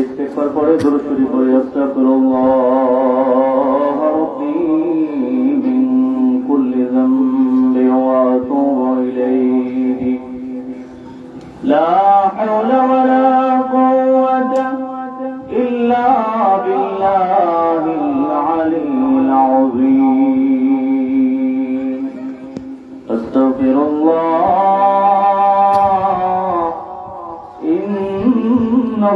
ইস্তিগফার পড়ে দুরূদ শরীফ পড়ে আস্তাগফিরুল্লাহ রাব্বি মিন কুল্লি যামবি ওয়া আতুবু ইলাইহি লা হাওলা ওয়া লা কুওয়াতা ইল্লা বিল্লাহিল আলিয়্যিল আযীম আস্তাগফিরুল্লাহ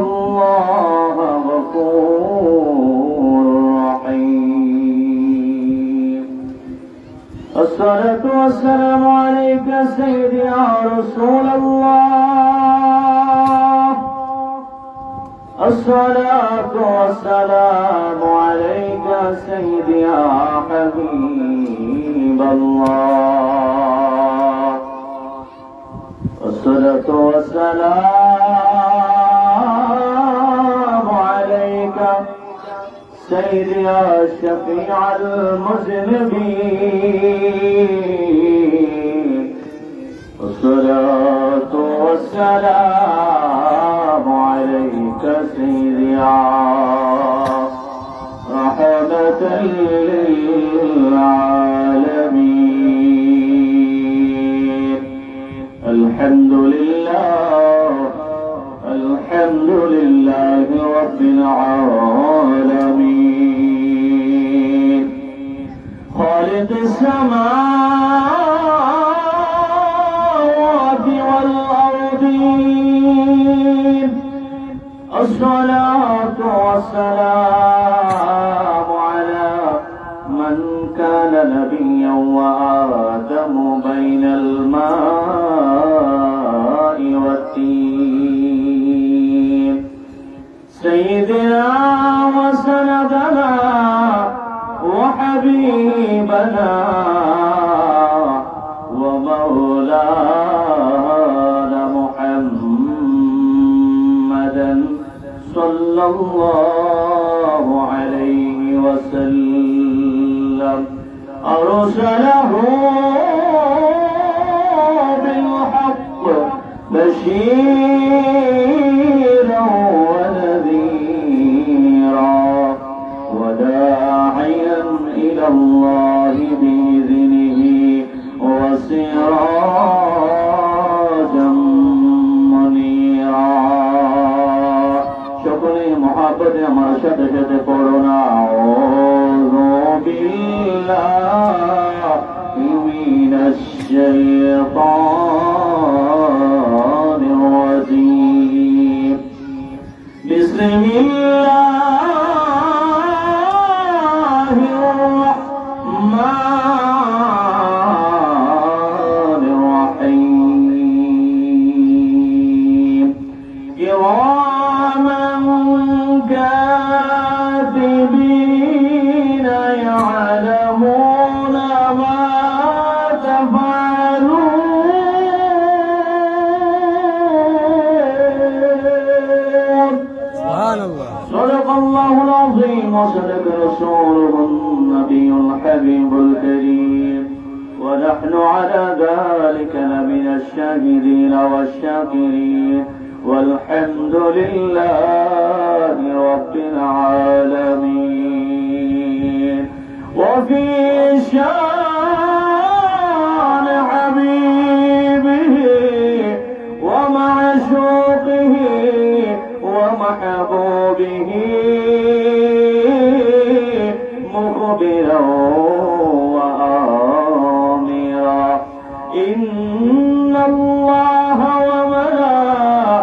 ইন্নাল্লাহা গফুরুর রহিম الصلاة والسلام عليك سيدي يا رسول الله الصلاة والسلام عليك سيدي يا حبيب الله الصلاة والسلام عليك سيدي يا شفيع المذنبين الصلاة والسلام عليك سيدي يا رحمة للعالمين الحمد لله رب العالمين خالق السماوات والأرضين الصلاة والسلام على من كان نبيا وآدم بين الماء والطين سيدنا وسندنا وحبيبنا ومولانا محمدا صلى الله عليه وسلم أرسله بالحق بشيرا ونذيرا وداعيا إلى الله بإذنه وسراجا منيرا شكري محبت আমার সাথে সাথে করোনা أعوذ بالله من الشيطان الرجيم بسم الله الرحمن الرحيم كراما كاتبين يعلمون ما تفعلون سبحان الله صدق الله العظيم وصدق رسوله النبي الحبيب الكريم ونحن على ذلك لمن الشاهدين والشاكرين والحمد لله رب العالمين وفي شان حبيبه ومعشوقه ومحبوبه مخبرا وآمرا إن الله وملائكته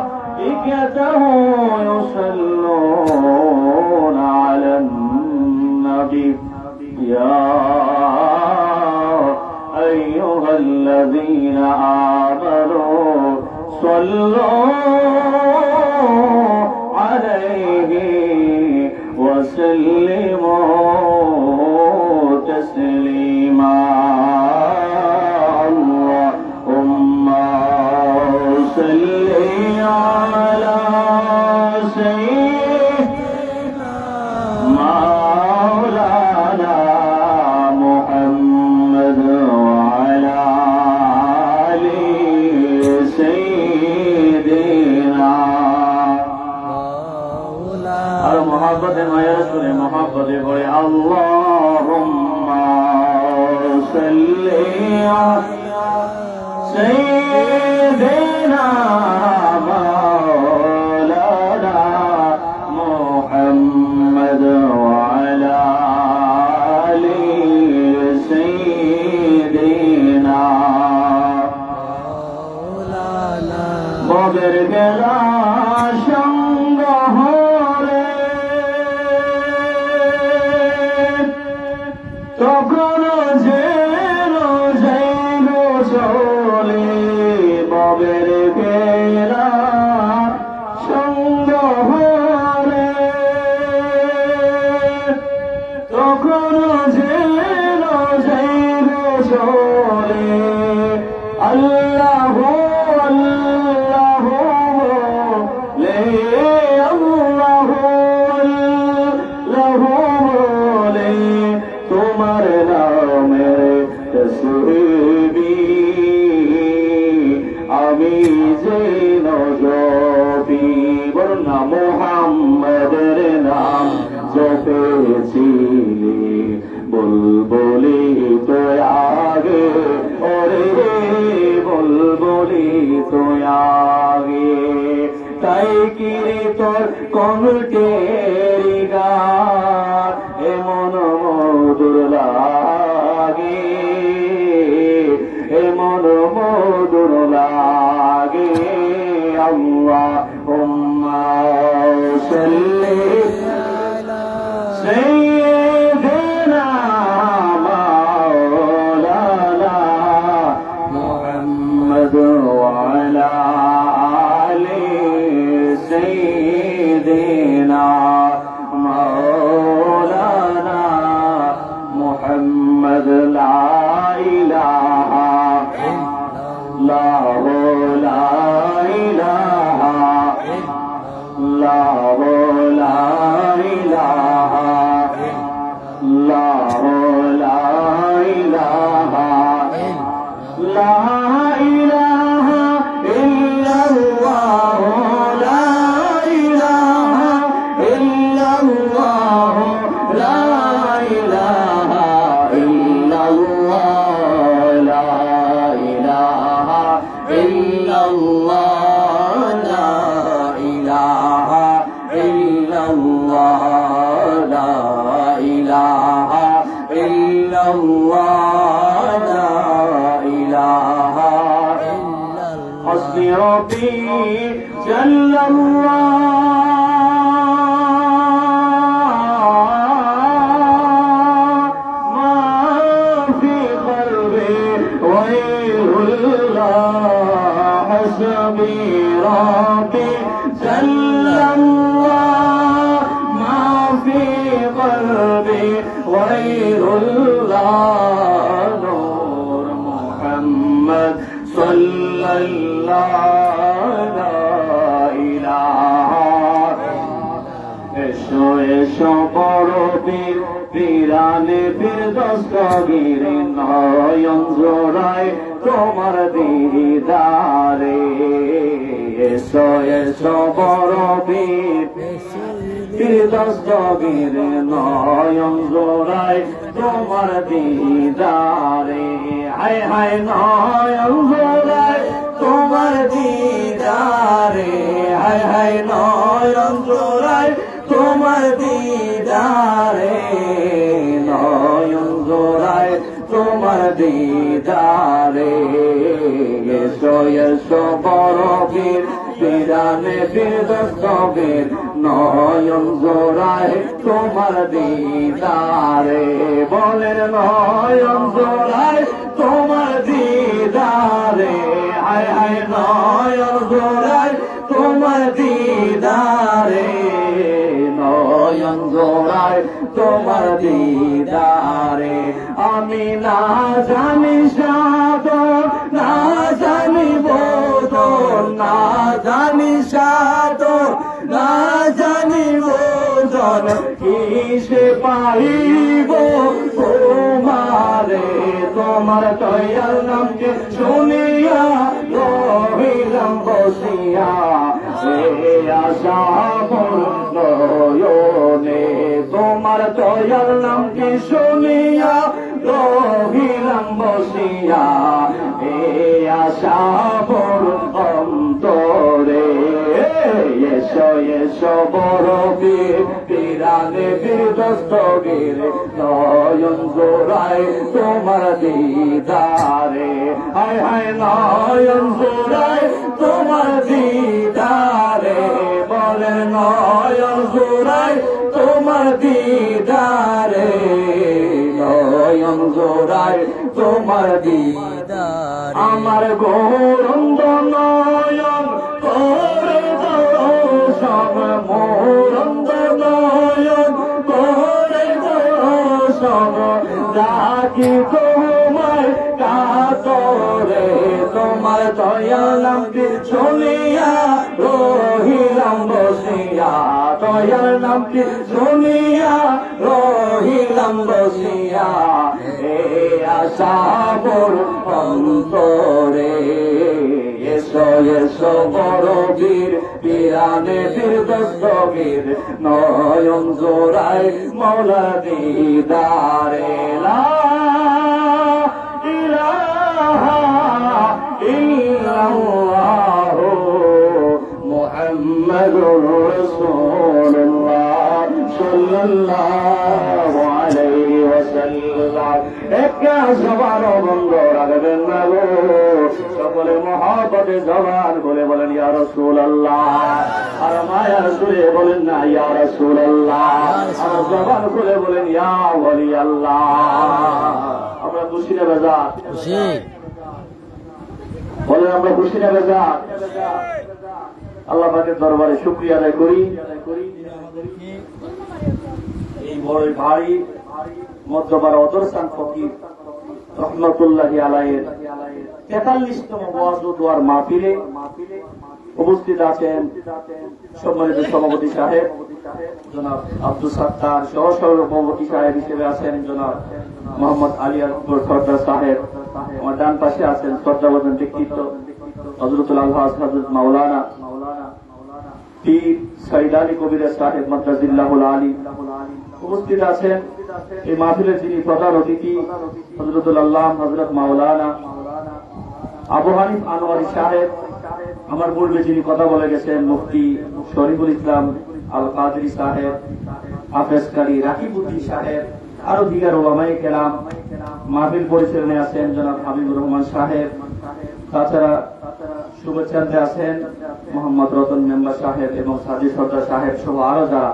يصلون على النبي يا أيها الذين آمنوا صلوا عليه وسلموا আল্লাহুম্মা সাল্লি আলা সাইয়্যিদিনা মাওলানা মুহাম্মদ ওয়া আলা আলি সাইয়্যিদিনা মাওলানা। বদর গেলা সঙ্গ হরে তখন যেন যাইব চলে, ববের গেলা সঙ্গ হরে তখন যেন যাইব চলে। আল্লাহু আল্লাহু লে আল্লাহু আল্লাহু লে তোমার নামের তসবিহ আমি যেন জপি। বলুন না, মুহাম্মাদের নাম জপেছিলি বুলবুলি তো আগে, ওরে বুলবুলি তো আগে। তাই কি তোর কণ্ঠের গান এমন মধুর লাগে, এমন মধুর লাগে। আল্লাহুম্মা সাল্লি আলা সাইয়্যিদিনা মাওলানা মুহাম্মদ ওয়া আলা আলি সাইয়্যিদিনা মাওলানা মুহাম্মদ। লা ইলাহা ইল্লাল্লাহ লা ইলাহা ইল্লাল্লাহ লা ইলাহা ইল্লাল্লাহ লা ইলাহা লা ইলাহা ইল্লাল্লাহ লা ইলাহা ইল্লাল্লাহ লা ইলাহা ইল্লাল্লাহ লা ইলাহা ইল্লাল্লাহ লা ইলাহা ইল্লাল্লাহ লা ইলাহা ইল্লাল্লাহ লা ইলাহা ইল্লাল্লাহ। হাসবি রাব্বি জাল্লাল্লাহ মা ফি কলবি গায়রুল্লাহ। হাসবি রাব্বি জাল্লাল্লাহ মা ফি কলবি গায়রুল্লাহ। নূর মুহাম্মদ সাল্লাল্লাহু লা ইলাহা। এসো এসো বড় বীর পিরানে পীর দস্তগীর নয়ন জোড়ায় তোমার দিদারে। এসো এসো বড় বীর পীর দস্তগীর নয়ন জোড়ায় তোমার দিদারে। হায় হায় নয়ন জোড়ায় তোমার দিদারে, হায় হায় নয়ন জোড়ায় তোমার দিদারে, নয়ন জোড়ায় তোমার দিদারে। এসো এসো বড় বীর পিরানে পীর দস্তগীর নয়ন জোড়ায় তোমার দিদারে। বলেন নয়ন জোড়ায় তোমার দিদারে, হায় হায় নয়ন জোড়ায় তোমার দিদারে, নয়ন জোড়ায় তোমার দিদারে। আমি না জানি সাধন, না জানি বোধন, না জানি সাধন, না জানি বোধন, কিসে পাইব তোমারে। তোমার দয়াল নামকে শুনিয়া রহিলাম বসিয়া, সে আশা মোর নয়নে। তোমার দয়াল নাম শুনিয়া রহিলাম বসিয়া এই আশা বড় অন্তরে এসো এসো বড় বীর পিরানে বীর দস্তগীর নয়ন জোড়ায় তোমার দিদারে হায় হায় নয়ন জোড়ায় তোমার দিদারে বলে নয়ন জোড়ায় তোমার দিদারে নয়ন জোড়ায় তোমার দিদারে আমার গৌরন্দ নয়ন করে সব মোরন্দ নয়ন করে সব ডাকি তোমায় কাতরে তোমার দয়ালাম শুনিয়া রহিলাম বসিয়া দয়ালাম শুনিয়া রহিলাম বসিয়া এ আশা মোর অন্তরে এসো এসো বড় বীর পিরানে বীর দস্তগীর নয়ন জোড়ায় মৌলা দিদারে লা ইলাহা ইল্লাল্লাহু মুহাম্মাদুর রাসূলুল্লাহ সাল্লাল্লাহু আলাইহি ওয়াসাল্লাম একা সবার বন্ধ রাখবেন না গো সকলে মহব্বতে জবান বলে বলেন ইয়া রাসূলুল্লাহ আর মায়ার সুরে বলেন না ইয়া রাসূলুল্লাহ আর জবান খুলে বলেন ইয়া ওলি আল্লাহ আমরা খুশি না বেজার খুশি বলেন আমরা খুশি না বেজার আল্লাহ পাকের দরবারে শুকরিয়া আদায় করি এই বড় ভারী মধ্যবার অদরসান ফকির রহমতুল্লাহি আলাইহির 43তম ওয়াজ ও দোয়ার মাহফিলে উপস্থিত আছেন সম্মানিত সভাপতি সাহেব জনাব আব্দুল সাত্তার, সহ সভাপতি সাহেব হিসেবে আছেন জনাব মোহাম্মদ আলী আকবর সর্দার সাহেব, আমার ডান পাশে আছেন শ্রদ্ধাভাজন ব্যক্তিত্ব হযরতুল আলহাজ হযরত মাওলানা পীর সৈয়দ আলী কবির সাহেব মাদ্রাজিল্লাহুল আলী উপস্থিত আছেন এই মাহফিলের যিনি প্রধান অতিথি হযরতুল আল্লাহ হযরত মাওলানা আবু হানিফ আনোয়ারি সাহেব, আমার পূর্বে যিনি কথা বলে গেছেন মুফতি শরীফুল ইসলাম আল কাদরি সাহেব, হাফেজ কারি রাকিবউদ্দিন সাহেব, আরো দিগার ওলামায়ে কেরাম, মাহফিল পরিচালনায় আছেন জনাব হাবিবুর রহমান সাহেব, তাছাড়া শুভেচ্ছাতে আছেন মোহাম্মদ রতন মেম্বার সাহেব এবং সাজি সর্দার সাহেব সহ আরো যারা,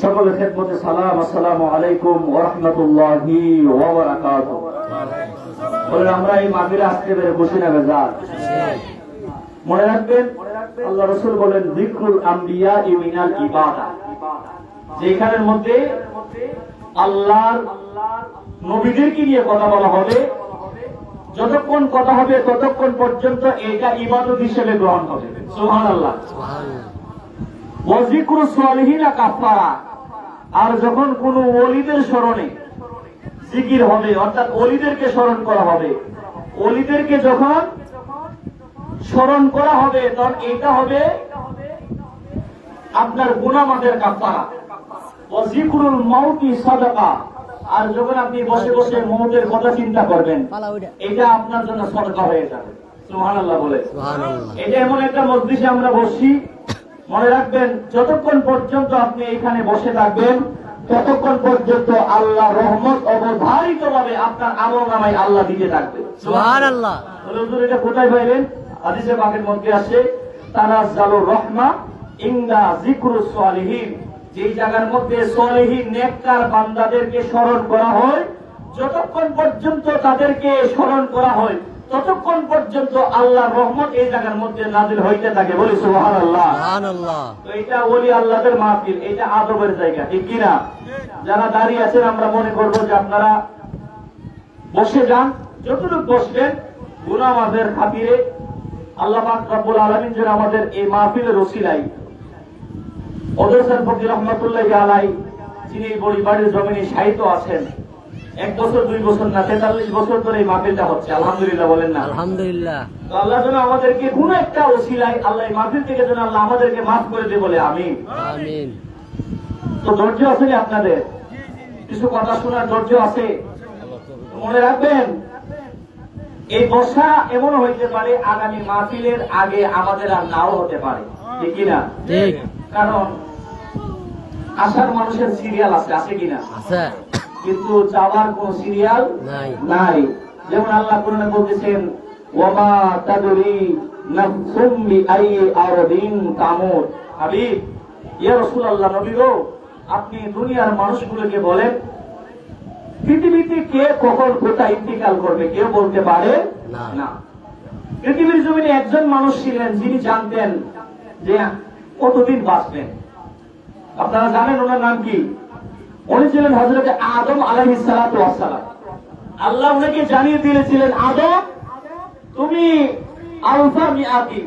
সকলের খেদমতে সালাম, আসসালামু আলাইকুম ওয়া রাহমাতুল্লাহি ওয়া বারাকাতুহু। বলেন আমরা এই মাহফিলে আসতে পেরে খুশি না বেজার? মনে রাখবেন আল্লাহ রাসূল বলেন যিকরুল আম্বিয়া মিনাল ইবাদা, যেখানের মধ্যে আল্লাহর নবীদেরকে নিয়ে কথা বলা হবে, যতক্ষণ কথা হবে ততক্ষণ পর্যন্ত এটা ইবাদত হিসেবে গ্রহণ হবে। সুবহানাল্লাহ। ওয়া যিকরুস সালিহিনা কাফারা, আর যখন কোন ওলিদের স্মরণে জিকির হবে অর্থাৎ ওলিদেরকে স্মরণ করা হবে, ওলিদেরকে যখন স্মরণ করা হবে তখন এটা হবে আপনার গুনাহ মাফের কাফারা। ওয়া যিকরুল মাউতি সাদাকা, আর যখন আপনি বসে বসে মওতের কথা চিন্তা করবেন এটা আপনার জন্য সদকা হয়ে যাবে। সুবহানাল্লাহ বলে। এটা এমন একটা মজলিসে আমরা বসছি, মনে রাখবেন যতক্ষণ পর্যন্ত আপনি এখানে বসে থাকবেন ততক্ষণ পর্যন্ত আল্লাহ রহমত অবধারিত ভাবে আপনার আমলনামায় আল্লাহ দিতে থাকবে। সুবহানাল্লাহ। হুজুর এটা কোথায় পাইলেন? হাদিসে পাকের মধ্যে আছে তানাজ্জালুর রাহমা ইনদা যিকরুস সালিহিন, যেই জায়গার মধ্যে সালিহিন নেককার বান্দাদেরকে স্মরণ করা হয়, যতক্ষণ পর্যন্ত তাদেরকে স্মরণ করা হয় ততক্ষণ পর্যন্ত আল্লাহর রহমত এই জায়গার মধ্যে নাযিল হইতে থাকে। বলি সুবহানাল্লাহ। সুবহানাল্লাহ। তো এটা ওলি আল্লাহদের মাহফিল, এটা আদবের জায়গা, ঠিক কি না? যারা দাঁড়িয়ে আছেন আমরা মনে করব যে আপনারা বসে যান, যতটুকু বসবেন গুনাহ মাফের খাতিরে আল্লাহ পাক রব্বুল আলামিন যেন আমাদের এই মাহফিলের ওসিলায় ওদরসান ফকির রহমাতুল্লাহি আলাইহি, যিনি বড়ি বাড়ির জমিনে শায়িত আছেন, 1 বছর 2 বছর না 43 বছর ধরে এই মাহফিলটা হচ্ছে। আলহামদুলিল্লাহ বলেন না? আলহামদুলিল্লাহ। তো আল্লাহ যেন আমাদেরকে কোন একটা ওসিলায় আল্লাহ এই মাহফিল থেকে যেন আল্লাহ আমাদেরকে মাফ করে দেয়, বলে আমিন। আমিন। তো ধৈর্য আছে আপনাদের? কিছু কথা শোনার ধৈর্য আছে? মনে রাখবেন, এই বর্ষা এমন হইতে পারে আগামী মাহফিলের আগে আমাদের আর নাও হতে পারে, ঠিক কিনা? কারণ আসার মানুষের সিরিয়াল আছে, আছে কিনা? কিন্তু যাওয়ার কোন সিরিয়াল নাই। যেমন আল্লাহ কোরআনে বলতেছেন, ওয়ামা তাদরি নাফসুম বিআইয়ি আরদিন তামুত। হাবিব, ইয়া রাসূলুল্লাহ, নবী গো, আপনি দুনিয়ার মানুষগুলোকে বলেন পৃথিবীতে কে কখন কোথায় ইন্তিকাল করবে কেউ বলতে পারে না। পৃথিবীর জমিনে একজন মানুষ ছিলেন যিনি জানতেন যে কতদিন বাঁচবেন। আপনারা জানেন ওনার নাম কি? উনি ছিলেন হযরত আদম আলাইহিস সালাতু ওয়াস সালাম। আল্লাহ ওনাকে জানিয়ে দিয়েছিলেন, আদম তুমি আলফা মিআতি,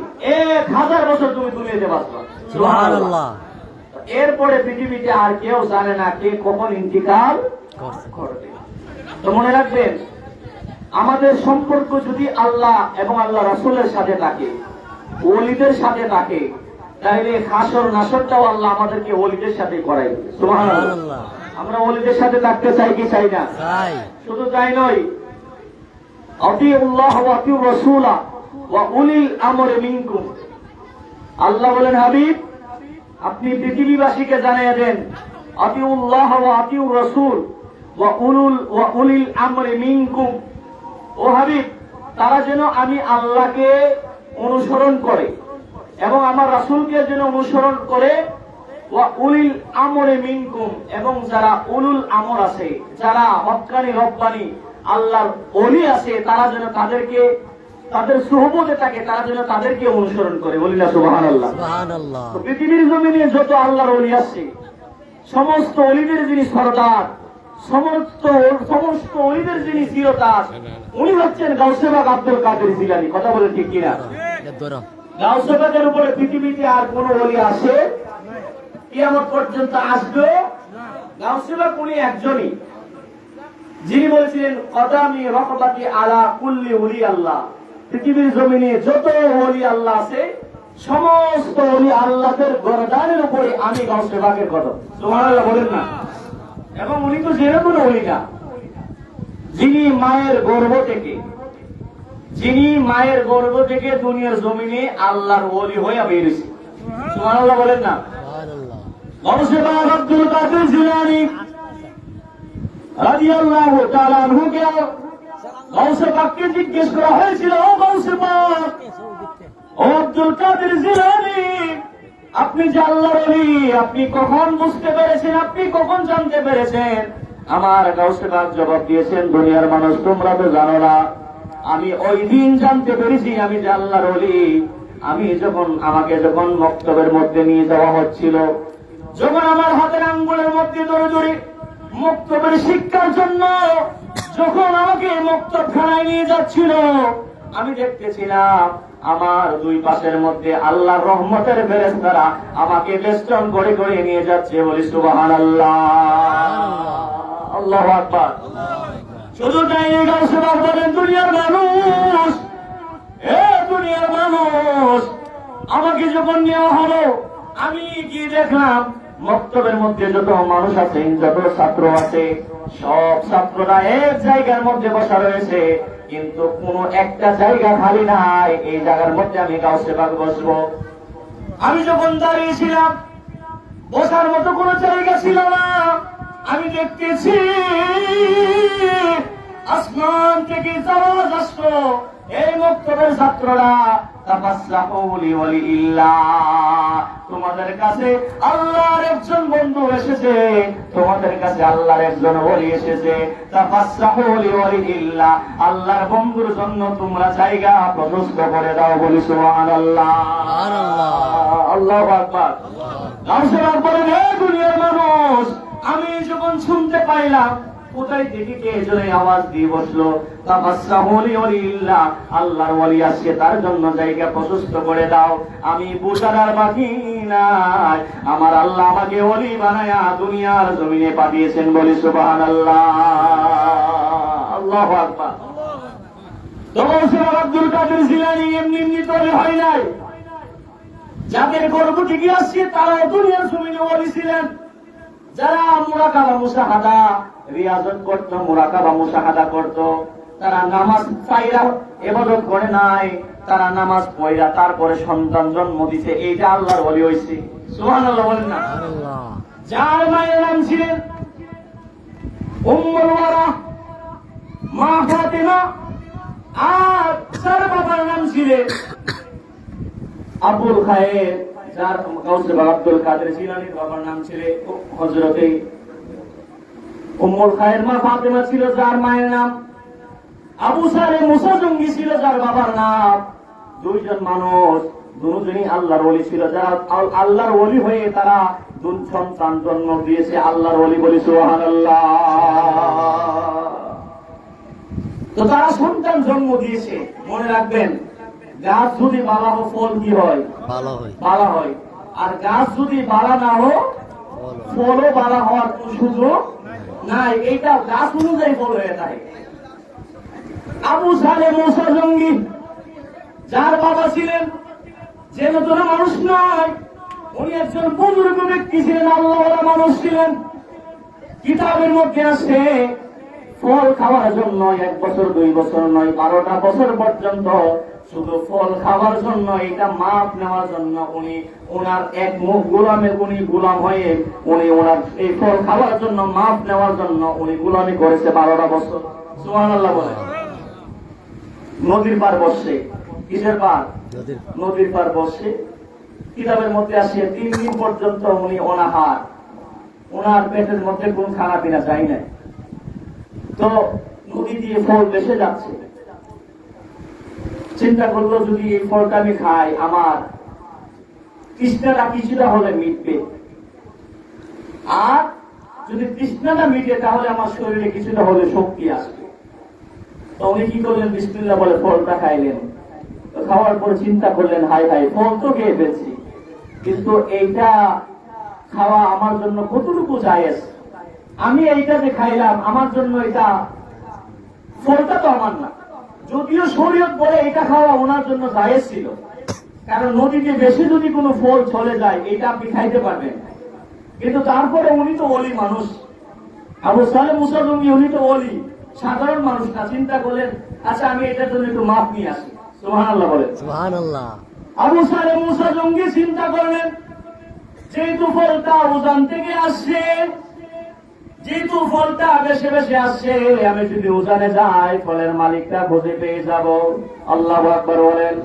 1000 বছর তুমি দুনিয়াতে বাঁচবা। সুবহানাল্লাহ। এরপরে পৃথিবীতে আর কেউ জানে না কে কখন ইন্তিকাল করবে। তো মনে রাখবেন, আমাদের সম্পর্ক যদি আল্লাহ এবং আল্লাহ রাসূলের সাথে থাকে, ওলিদের সাথে থাকে, তাহলে হাসর নাসরটাও আল্লাহ আমাদেরকে ওলিদের সাথে করাই। সুবহানাল্লাহ। আমরা ওলিদের সাথে থাকতে চাই কি চাই না? চাই। শুধু তাই নয়, আতিউল্লাহ ওয়া আতিউর রাসূলা ওয়া উলিল আমরি মিনকুম। আল্লাহ বলেন, হাবিব আপনি পৃথিবীবাসীকে জানিয়ে দেন, আতিউল্লাহ ওয়া আতিউর রাসূল ওয়া উলিল আমরি মিনকুম। ও হাবিব, তারা যেন আমি আল্লাহকে অনুসরণ করে এবং আমার রাসূলকে যেন অনুসরণ করে, ওয়া উলিল আমরি মিনকুম, এবং যারা উলুল আমর আছে, যারা হক্কানি রব্বানি আল্লাহর ওলি আছে, তারা যেন তাদেরকে তাদের সুহবতে থাকে, তারা যেন তাদেরকে অনুসরণ করে। বলি না সুবহানাল্লাহ। সুবহানাল্লাহ। তো পৃথিবীর জমিনে যত আল্লাহর ওলি আছে, সমস্ত ওলিদের যিনি সরদার, সমস্ত ওলিদের যিনি চিরতাজ, উনি হচ্ছেন গাউসে পাক আব্দুল কাদের জিলানী। কথা বলে ঠিক কিনা? গাউসে পাকের উপরে পৃথিবীতে আর কোন ওলি আছে কিয়ামত পর্যন্ত আসবে? গাউসে পাক উনি একজনই, যিনি বলেছিলেন, কদামি রকবাতি আলা কুল্লি ওলি আল্লাহ। পৃথিবীর জমিনে যত ওলি আল্লাহ আছে, সমস্ত ওলি আল্লাহদের গরদানের উপরে আমি গাউসে পাকের কদম। সুবহানাল্লাহ বলেন না? এবং উনি তো যেরকম ওলি না, যিনি মায়ের গর্ভ থেকে দুনিয়ার জমিনে আল্লাহর ওলি হয়ে বেরিয়েছে। সুবহানাল্লাহ বলেন না? গাউসে পাক আব্দুল কাদের জিলানী রাদিয়াল্লাহু তাআলা আনহুকে গাউসে পাককে জিজ্ঞেস করা হয়েছিল, ও গাউসে পাক, ও আব্দুল কাদের জিলানী, আপনি যে আল্লাহর ওলি, আপনি কখন বুঝতে পেরেছেন, আপনি কখন জানতে পেরেছেন? আমার গাউসে পাক জবাব দিয়েছেন, দুনিয়ার মানুষ তোমরা তো জানো না, আমি ওই দিন জানতে পেরেছি আমি যে আল্লাহর ওলি, আমাকে যখন মক্তবের মধ্যে নিয়ে যাওয়া হচ্ছিল, যখন আমার হাতের আঙ্গুলের মধ্যে ধরে মক্তবের শিক্ষার জন্য যখন আমাকে মক্তবখানায় নিয়ে যাচ্ছিল, আমি দেখতেছিলাম আমার দুই পাশের মধ্যে আল্লাহর রহমতের ফেরেশতারা আমাকে বেষ্টন করে করে নিয়ে যাচ্ছে। বলি সুবহানাল্লাহ, আল্লাহু আকবার। শুধু তাই নয়, গাউসে পাক বলেন, দুনিয়ার মানুষ, আমাকে যখন নেওয়া হলো, আমি কি দেখলাম, মক্তবের মধ্যে যত মানুষ আছে, যত ছাত্র আছে, সব ছাত্ররা এক জায়গার মধ্যে বসা রয়েছে, কিন্তু কোন একটা জায়গা খালি নাই। এই জায়গার মধ্যে আমি গাউসে পাক বসবো। আমি যখন দাঁড়িয়েছিলাম, বসার মতো কোন জায়গা ছিল না। আমি দেখতেছি আসমান থেকে আওয়াজ আসলো, এই মক্তবের ছাত্ররা, তোমাদের কাছে আল্লাহর একজন বন্ধু এসেছে, তোমাদের কাছে আল্লাহর একজন ওলি এসেছে, আল্লাহর বন্ধুর জন্য তোমরা জায়গা প্রশস্ত করে দাও। বলি সুবহানাল্লাহ, আল্লাহু আকবার। গাউসে পাক বলেন, হে দুনিয়ার মানুষ, আমি যখন শুনতে পাইলাম, কোথায় থেকে কে যেন আওয়াজ দিয়ে বসলো, আল্লাহর ওলি আসছে, তার জন্য জায়গা প্রশস্ত করে দাও। আমি বুঝার আর বাকি নাই, আমার আল্লাহ আমাকে ওলি বানায়া দুনিয়ার জমিনে পাঠিয়েছেন। বলি সুবহানাল্লাহ, আল্লাহু আকবার। আব্দুল কাদের জিলানী এমনি তৈরি হয় নাই, যাদের গর্ব থেকে আসছে তারা দুনিয়ার জমিনে ওলি ছিলেন। যারা মুরাকাবা মুশাহাদা রিয়াজত করতো, মুরাকাবা মুশাহাদা করতো, তারা নামাজ পাইরা ইবাদত করে নাই, তারা নামাজ পড়া তারপরে সন্তান জন্ম দিছে, এইটা আল্লাহর ওলি হইছে। সুবহানাল্লাহ বলেন না? যার মায়ের নাম ছিলেন উম্মুল ওয়ারা মা ফাতিমা, আর যার বাবার নাম ছিলেন আবুল খায়ের, যার গাউসে বাবা আব্দুল কাদের জিলানীর বাবার নাম ছিল হযরতে উম্মুল খায়ের মা ফাতিমা ছিল যার মায়ের নাম, আবু সালে মুসা জঙ্গি ছিল যার বাবার নাম। দুইজন মানুষ দুজনই আল্লাহর ওলি ছিল, যারা আল্লাহর ওলি হয়ে তারা দুই সন্তান জন্ম দিয়েছে। আল্লাহর ওলি বলি সুবহানাল্লাহ। তো তারা সন্তান জন্ম দিয়েছে। মনে রাখবেন, গাছ যদি বালা হয় ফল কি হয়? বালা হয়। আর গাছ যদি বালা না হয় ফলও বালা হওয়ার কোন সুযোগ নাই, এইটা গাছ অনুযায়ী ফল হয়ে থাকে। আবু সালে মুসা জঙ্গি, যার বাবা ছিলেন যে নতুন মানুষ নয়, উনি একজন বুজুর্গ ব্যক্তি ছিলেন, আল্লাহওয়ালা মানুষ ছিলেন। কিতাবের মধ্যে আছে ফল খাওয়ার জন্য 1 বছর 2 বছর নয়, 12টা বছর পর্যন্ত শুধু ফল খাওয়ার জন্য, এটা মাপ নেওয়ার জন্য উনি ওনার এক মুখ গোলামের উনি গোলাম হয়ে উনি ওনার এই ফল খাওয়ার জন্য মাপ নেওয়ার জন্য উনি গোলামি করেছে 12টা বছর। সুবহানাল্লাহ বলে। নদীর পার বসে, কিসের পার? নদীর পার বসে। কিতাবের মধ্যে আসে 3 দিন পর্যন্ত উনি অনাহার, ওনার পেটের মধ্যে কোন খানা পিনা যায় না। তো নদী দিয়ে ফল ভেসে যাচ্ছে, চিন্তা করলো যদি এই ফলটা আমি খাই আমার তৃষ্ণাটা কিছুটা হলে মিটবে, আর যদি তৃষ্ণাটা মিটে তাহলে আমার শরীরে কিছুটা হলে শক্তি আসবে। তো উনি কি করলেন? বিসমিল্লাহ বলে ফলটা খাইলেন। খাওয়ার পর চিন্তা করলেন, হাই হাই, ফল তো খেয়ে ফেলছি, কিন্তু এইটা খাওয়া আমার জন্য কতটুকু জায়েজ? আমি এইটা যে খাইলাম আমার জন্য এটা, ফলটা তো আমার না। যদিও শরীয়ত বলে এটা খাওয়া ওনার জন্য জায়েজ ছিল, কারণ নদীতে বেশি যদি কোনো ফল চলে যায় এটা আপনি খাইতে পারবেন, কিন্তু তারপরে উনি তো ওলি মানুষ, আবু সালে মুসা জঙ্গি, উনি তো ওলি, সাধারণ মানুষ না। চিন্তা করলেন, আচ্ছা আমি এটার জন্য একটু মাপ নিয়ে আসি। সুবহানাল্লাহ বলে। সুবহানাল্লাহ। আবু সালে মুসা জঙ্গি চিন্তা করলেন, যেহেতু ফলটা উজান থেকে আসছে, যেহেতু ফলটা বেশি বেশি আসছে, আমি যদি উজানে যাই ফলের মালিকটা খুঁজে পেয়ে যাব। আল্লাহু আকবার বলেন।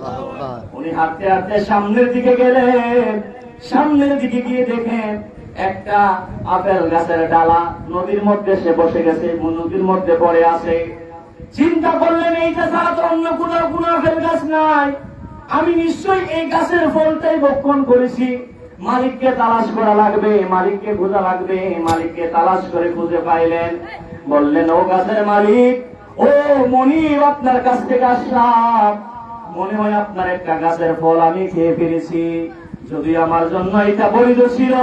উনি হাঁটতে হাঁটতে সামনের দিকে গেলেন। সামনের দিকে গিয়ে দেখেন একটা আপেল গাছের ডালা নদীর মধ্যে সে বসে গেছে, নদীর মধ্যে পড়ে আছে। চিন্তা করলেন, এইটা ছাড়া তো অন্য কোনো আপেল গাছ নাই, আমি নিশ্চয়ই এই গাছের ফলটাই ভক্ষণ করেছি। মালিককে তালাশ করা লাগবে, মালিককে খোঁজা লাগবে। মালিককে তালাশ করে খুঁজে পাইলেন। বললেন, ও গাছের মালিক, ও মনিব, আপনার কাছ থেকে আসলাম, মনে হয় আপনার একটা গাছের ফল আমি খেয়ে ফেলেছি। যদি আমার জন্য এটা বৈধ ছিল,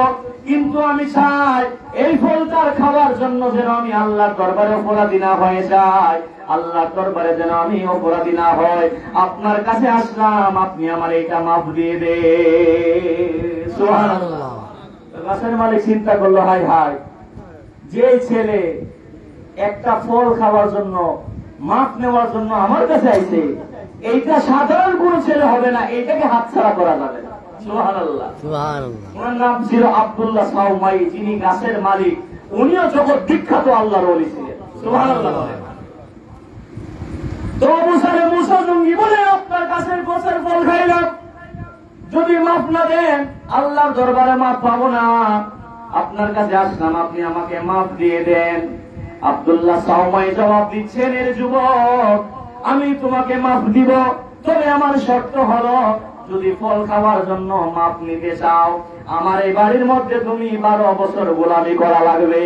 কিন্তু আমি চাই এই ফলটার খাওয়ার জন্য যেন আমি আল্লাহর দরবারে অপরাধী না হয়ে যাই, আল্লাহর দরবারে যেন আমি অপরাধী না হয়। আপনার কাছে আসলাম, আপনি আমার এইটা মাফ দিয়ে দে। সুবহানাল্লাহ। গাছের মালিক চিন্তা করলো, হাই হাই, যে ছেলে একটা ফল খাওয়ার জন্য মাফ নেওয়ার জন্য আমার কাছে আইছে, এইটা সাধারণ কোন ছেলে হবে না, এইটাকে হাতছাড়া করা যাবে না। সুবহানাল্লাহ। ওনার নাম ছিল আব্দুল্লাহ সাউমাই, যিনি গাছের মালিক, উনিও জগৎ বিখ্যাত আল্লাহর ওলি ছিলেন। সুবহানাল্লাহ। তো আবু সালে মুসা জঙ্গি বলে, আপনার গাছের ফল খাইলাম, যদি মাফ না দেন আল্লাহর দরবারে মাফ পাবো না, আপনার কাছে আসলাম, আপনি আমাকে মাফ দিয়ে দেন। আব্দুল্লাহ সাউমাই জবাব দিচ্ছেন, এর যুবক, আমি তোমাকে মাফ দিব, তবে আমার শর্ত হলো, যদি ফল খাওয়ার জন্য মাপ নিতে চাও, আমার এই বাড়ির মধ্যে তুমি 12 বছর গোলামি করা লাগবে।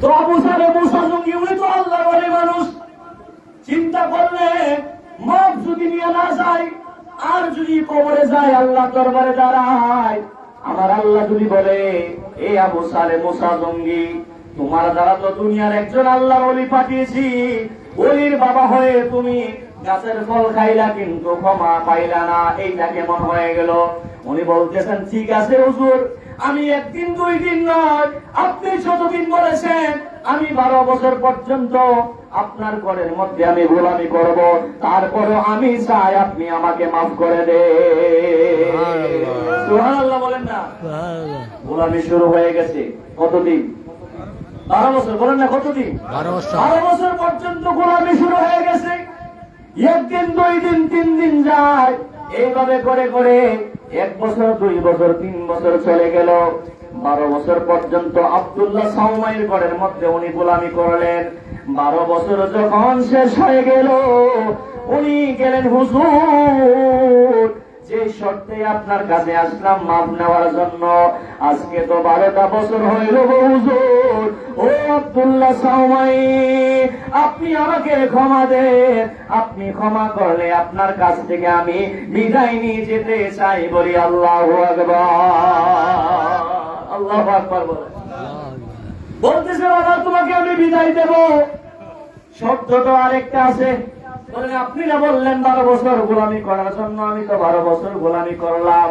তো আবু সালে মুসা জঙ্গি, উনি তো আল্লাহর ওলি মানুষ, চিন্তা করলে মাপ যদি নিয়ে না যায়, আর যদি কবরে যায়, আল্লাহ দরবারে দাঁড়ায়, আমার আল্লাহ যদি বলে, এ আবু সালে মুসা জঙ্গি, তোমার দ্বারা তো দুনিয়ার একজন আল্লাহর ওলি পাঠিয়েছি, ওলির বাবা হয়ে তুমি গাছের ফল খাইলা কিন্তু ক্ষমা পাইলা না, এইটা কেমন হয়ে গেল? উনি বলতেছেন, ঠিক আছে হুজুর, আমি একদিন 2 দিন নয়, আপনি যতদিন বলেছেন আমি 12 বছর পর্যন্ত আপনার ঘরের মধ্যে আমি গোলামি করব, তারপরে আমি চাই আপনি আমাকে মাফ করে দেন। সুবহানাল্লাহ বলেন না? গোলামি শুরু হয়ে গেছে কতদিন? 12 বছর। বলেন না কতদিন? 12 বছর পর্যন্ত গোলামি শুরু হয়ে গেছে। একদিন 2 দিন 3 দিন যায়, এইভাবে করে করে 1 বছর 2 বছর 3 বছর চলে গেল। 12 বছর পর্যন্ত আব্দুল্লাহ সাওমাইয়ের ঘরের মধ্যে উনি গোলামি করলেন। 12 বছর যখন শেষ হয়ে গেল, উনি গেলেন, হুজুর যে শর্তে আপনার কাছে আসলাম মাফ নেওয়ার জন্য, আজকে তো 12টা বছর হইল হুজুর। ও আব্দুল্লাহ সাওমাই, আপনি আমাকে ক্ষমা দেন, আপনি ক্ষমা করলে আপনার কাছ থেকে আমি বিদায় নিয়ে যেতে চাই। বলি আল্লাহু আকবার। আল্লাহু আকবার বলে বলতেছে, বাবা তোমাকে আমি বিদায় দেব, শর্ত তো আরেকটা আছে। বলেন আপনি না বললেন 12 বছর গোলামি করার জন্য, আমি তো 12 বছর গোলামি করলাম।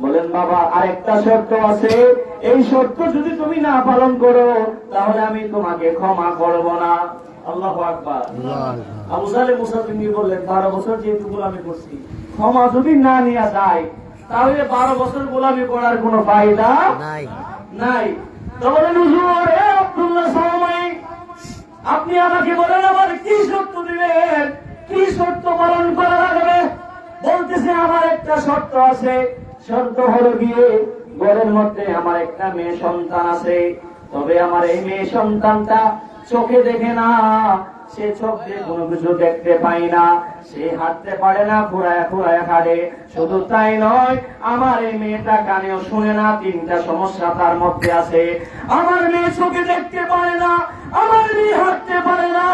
বলেন বাবা আরেকটা শর্ত আছে, এই শর্ত যদি তুমি না পালন করো তাহলে আমি তোমাকে ক্ষমা করব না। আল্লাহু আকবার। আবু সালেহ মুসা তিনি বললেন 12 বছর যেহেতু গোলামি করছি, ক্ষমা যদি না নেওয়া যায় তাহলে 12 বছর গোলামি করার কোনো ফায়দা নাই। তো বলেন হুজুর, এ আব্দুল্লাহ সাওমাই, আপনি আমাকে বলেন আমার কি শর্ত দিবেন, কি শর্ত পালন করা লাগবে? বলতেছে আমার একটা শর্ত আছে, শর্ত হলো গিয়ে ঘরের মধ্যে আমার একটা মেয়ে সন্তান আছে, তবে আমার এই মেয়ে সন্তানটা চোখে দেখে না, সে চোখ দিয়ে কোনো কিছু দেখতে পায় না, সে হাঁটতে পারে না, ঘুরায় ঘুরায় হাঁটে। শুধু তাই নয়, আমার এই মেয়েটা কানেও শুনে না, 3টা সমস্যা তার মধ্যে আছে। আমার মেয়ে চোখে দেখতে পারে না, আমার মেয়ে হাঁটতে পারে না,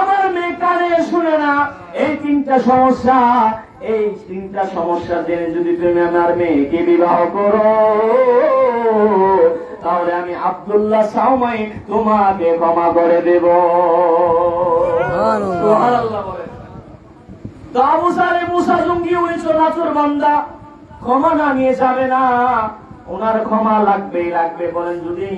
আমার মেয়ে কানে শুনে না। এই 3টা সমস্যা, এই 3টা সমস্যা জেনে যদি তুমি আমার মেয়েকে বিবাহ করো তাহলে আমি আব্দুল্লাহ সাওমাই তোমাকে ক্ষমা করে দেব। সুবহানাল্লাহ বলে। তো আবু সালেহ মুসা জঙ্গি উনি নাচুর বান্দা, ক্ষমা না নিয়ে যাবে না, ওনার ক্ষমা লাগবেই লাগবে। বলেন যদি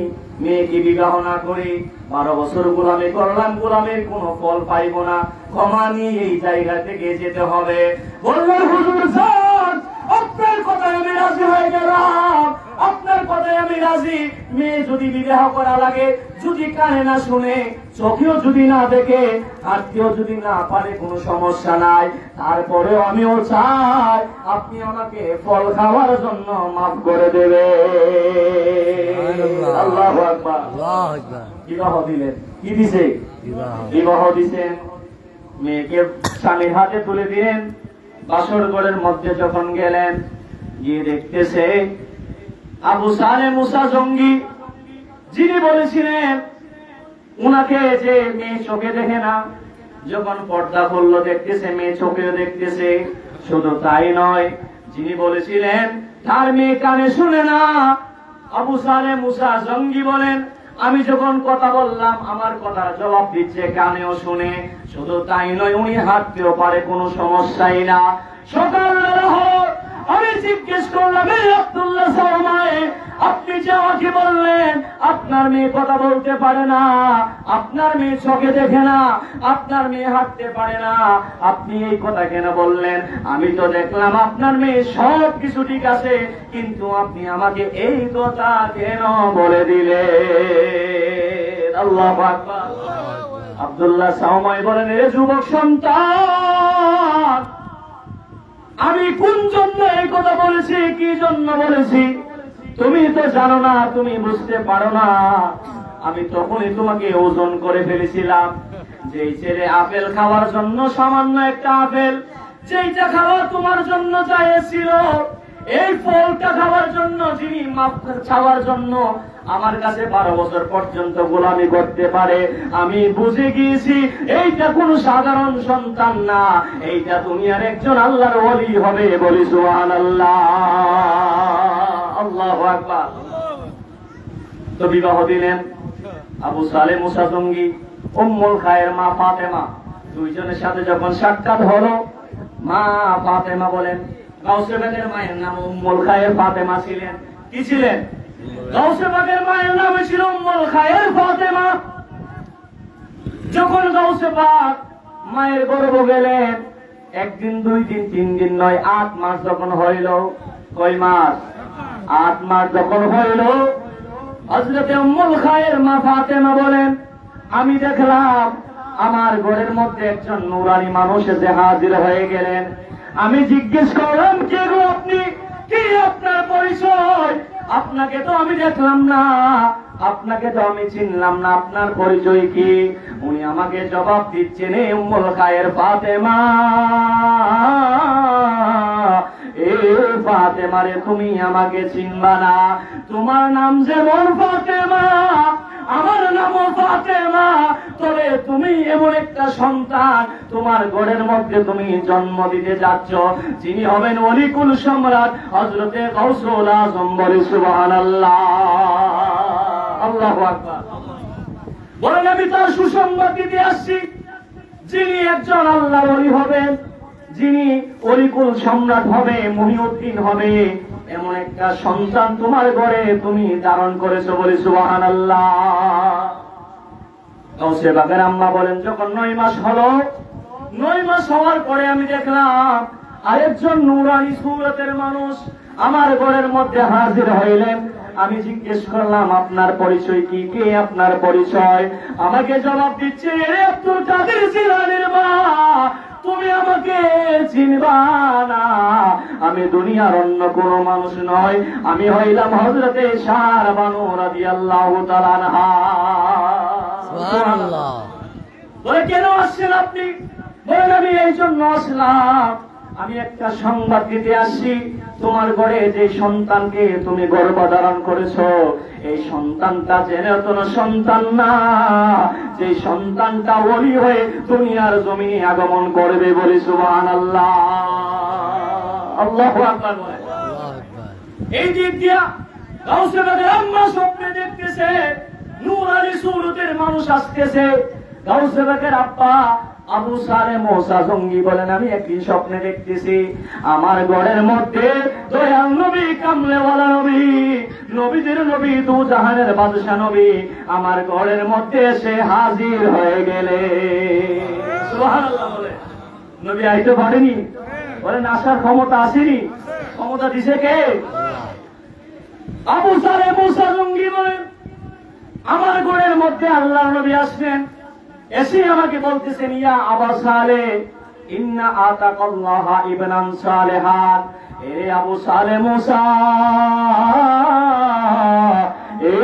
মেয়েকে বিবাহ না করি, 12 বছর গোলামি করলাম, গোলামের কোনো ফল পাইব না, ক্ষমা নিয়ে এই জায়গা থেকে যেতে হবে। বললেন হুজুর স্যার, আপনার কথায় আমি রাজি হয়ে গেলাম, আপনার কথায় আমি রাজি। মেয়ে যদি বিবাহ করা লাগে, যদি কানে না শুনে, চোখেও যদি না দেখে, হাঁটতেও যদি না পারে, কোনো সমস্যা নাই, তারপরেও আমিও চাই আপনি আমাকে ফল খাওয়ার জন্য মাফ করে দেবে। আল্লাহু আকবার। বিবাহ দিলেন। কি দিছে? বিবাহ দিছেন। মেয়েকে স্বামীর হাতে তুলে দিলেন। বাসর ঘরের মধ্যে যখন গেলেন, গিয়ে দেখতেছে আবু সালেহ মুসা জঙ্গি যিনি বলেছিলেন উনাকে যে মেয়ে চোখে দেখে না, যখন পর্দা করলো দেখতেছে মেয়ে চোখেও দেখতেছে। শুধু তাই নয়, যিনি বলেছিলেন তার মেয়ে কানে শুনে না, আবু সালেহ মুসা জঙ্গি বলেন আমি যখন কথা বললাম আমার কথার জবাব দিচ্ছে, কানেও শুনে। শুধু তাই নয়, উনি হাঁটতেও পারে, কোনো সমস্যাই না। সকালবেলা হল, আমি জিজ্ঞেস করলাম এই আব্দুল্লাহ সাওমাই, আপনি যে আমাকে বললেন আপনার মেয়ে কথা বলতে পারে না, আপনার মেয়ে চোখে দেখে না, আপনার মেয়ে হাঁটতে পারে না, আপনি এই কথা কেন বললেন? আমি তো দেখলাম আপনার মেয়ে সব কিছু ঠিক আছে, কিন্তু আপনি আমাকে এই কথা কেন বলে দিলেন? আল্লাহু আকবার। আব্দুল্লাহ সাওমাই বলেন, এ যুবক সন্তান, আমি কোন জন্য এই কথা বলেছি, কি জন্য বলেছি তুমি তো জানো না, তুমি বুঝতে পারো না। আমি তখনই তোমাকে ওজন করে ফেলেছিলাম। যেই ছেলে আপেল খাওয়ার জন্য, সামান্য একটা আপেল যেইটা খাওয়া তোমার জন্য জায়েজ ছিল, এই ফলটা খাওয়ার জন্য, যিনি মাফ চাওয়ার জন্য আমার কাছে 12 বছর পর্যন্ত গোলামি করতে পারে, আমি বুঝে গিয়েছি এইটা কোন সাধারণ সন্তান না, এইটা দুনিয়ার একজন আল্লাহর ওলি হবে। বলি সুবহানাল্লাহ। আল্লাহু আকবার। তো বিবাহ দিলেন আবু সালেহ মুসা জঙ্গি, উম্মুল খায়ের মা ফাতেমা, দুইজনের সাথে যখন সাক্ষাৎ হলো, মা ফাতেমা বলেন, গাউসে বাগের মায়ের নাম উম্মুল খায়ের ফাতেমা ছিলেন। কি ছিলেন? গাউসে পাকের মায়ের নাম ছিল উম্মুল খায়ের ফাতেমা। যখন গাউসে পাক মায়ের গর্ভ গেলেন, একদিন, 2 দিন, 3 দিন নয়, 8 মাস যখন হইল, কয় মাস? 8 মাস যখন হইল, হযরতে উম্মুল খায়ের মা ফাতেমা বলেন, আমি দেখলাম আমার ঘরের মধ্যে একজন নূরানী মানুষ এসে হাজির হয়ে গেলেন। আমি জিজ্ঞেস করলাম, কে গো আপনি? কি আপনার পরিচয়? আপনাকে তো আমি দেখলাম না, আপনাকে তো আমি চিনলাম না, আপনার পরিচয় কি? উনি আমাকে জবাব দিচ্ছেন, এ উম্মুল খায়ের ফাতেমা, এ ফাতেমা রে, তুমি আমাকে চিনবা না। তোমার নাম যেমন ফাতেমা, আমার নামও ফাতেমা, তবে তুমি এমন একটা সন্তান তোমার ঘরের মধ্যে তুমি জন্ম দিতে যাচ্ছ, যিনি হবেন ওলিকুল সম্রাট হযরতে গাউসুল আজম। বলে সুবহানাল্লাহ, আল্লাহু আকবার। বলেন, আমি তার সুসংবাদ দিতে আসছি, যিনি একজন আল্লাহর ওলি হবেন, যিনি ওলিকুল সম্রাট হবে, মুহিউদ্দিন হবে, এমন একটা সন্তান তোমার ঘরে তুমি ধারণ করেছো। বলে সুবহানাল্লাহ। গাউসে পাকের আম্মা বলেন, যখন 9 মাস হলো, 9 মাস হওয়ার পরে আমি দেখলাম আরেকজন নূরানী সুরতের মানুষ আমার ঘরের মধ্যে হাজির হইলেন। আমি জিজ্ঞেস করলাম, আপনার পরিচয় কি? কে আপনার পরিচয়? আমাকে জবাব দিচ্ছে, এ আব্দুল কাদের জিলানীর মা, তুমি আমাকে চিনবা না, আমি দুনিয়ার অন্য কোন মানুষ নয়, আমি হইলাম হযরতে শাহ বানু রাদিয়াল্লাহু তাআলা আনহা। সুবহানাল্লাহ। বলে, কেন আসছেন আপনি? বলেন, আমি এই জন্য আসলাম, আমি একটা সংবাদ দিতে আসছি, তোমার ঘরে যে সন্তানকে তুমি গর্ভধারণ করেছো, এই সন্তানটা যেন কোনো সন্তান না, যে সন্তানটা ওলি হয়ে দুনিয়ার জমিনে আগমন করবে। বলি সুবহানাল্লাহ, আল্লাহু আকবার। বলে, এই দিক দিয়া গাউসে পাকের আম্মা স্বপ্নে দেখতেছে নূরানী সুরতের মানুষ আসতেছে। গাউসে পাকের আব্বা আবু সালে মুসা জঙ্গি বলেন, আমি একই স্বপ্নে দেখতেছি, আমার ঘরের মধ্যে দয়াল নবী, কামলেওয়ালা নবী, নবীদের নবী, দু জাহানের বাদশা নবী আমার ঘরের মধ্যে এসে হাজির হয়ে গেলে। সুবহানাল্লাহ। বলে, নবী আইতে পারেনি? বলেন, আসার ক্ষমতা আসেনি, ক্ষমতা দিছে কে? আবু সালে মুসা জঙ্গি বলেন, আমার ঘরের মধ্যে আল্লাহর নবী আসলেন, এসে আমাকে বলতেছেন, ইয়া আবু সালেহ, ইন্না আতাকাল্লাহ ইবনান সালেহান, এ আবু সালেহ মুসা, এ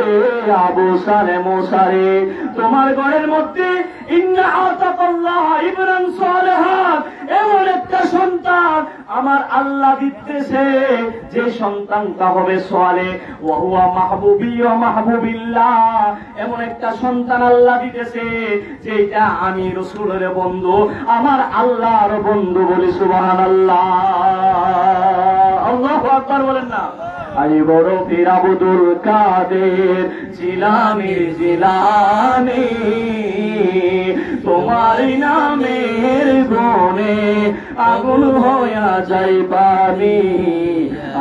আবু সালেহ মুসা রে, তোমার ঘরের মধ্যে ইন্না আতাকাল্লাহ ইবনান সালেহান, এমন একটা সন্তান আমার আল্লাহ দিতেছে, যে সন্তানটা হবে সালেহ, ওয়া হুয়া মাহবুবি ওয়া মাহবুবিল্লাহ, এমন একটা সন্তান আল্লাহ দিতেছে যেটা আমি রাসূলের বন্ধু, আমার আল্লাহর বন্ধু। বলি সুবহানাল্লাহ, আল্লাহু আকবার। বলেন না, আই বড় পীর আব্দুল কাদের জিলানী, জিলানী, তোমার নামের গুণে আগুন হইয়া যাই পানি,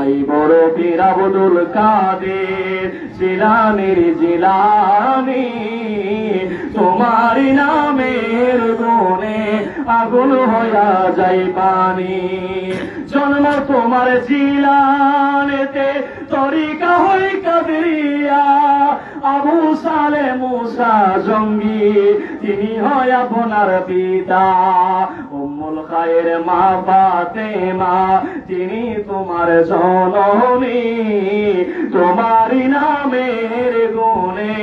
আই বড় পীর আব্দুল কাদের জিলানী, জিলানী, তোমার নামের গুণে আগুন হইয়া যাই পানি, জন্ম তোমার জিলানেতে, তরিকা হই কাদেরিয়া, আবু সালেহ মুসা জঙ্গি তিনি হয় আপনার পিতা, উম্মুল খায়ের মা ফাতেমা তিনি তোমার জননী, তোমার নামের গুণে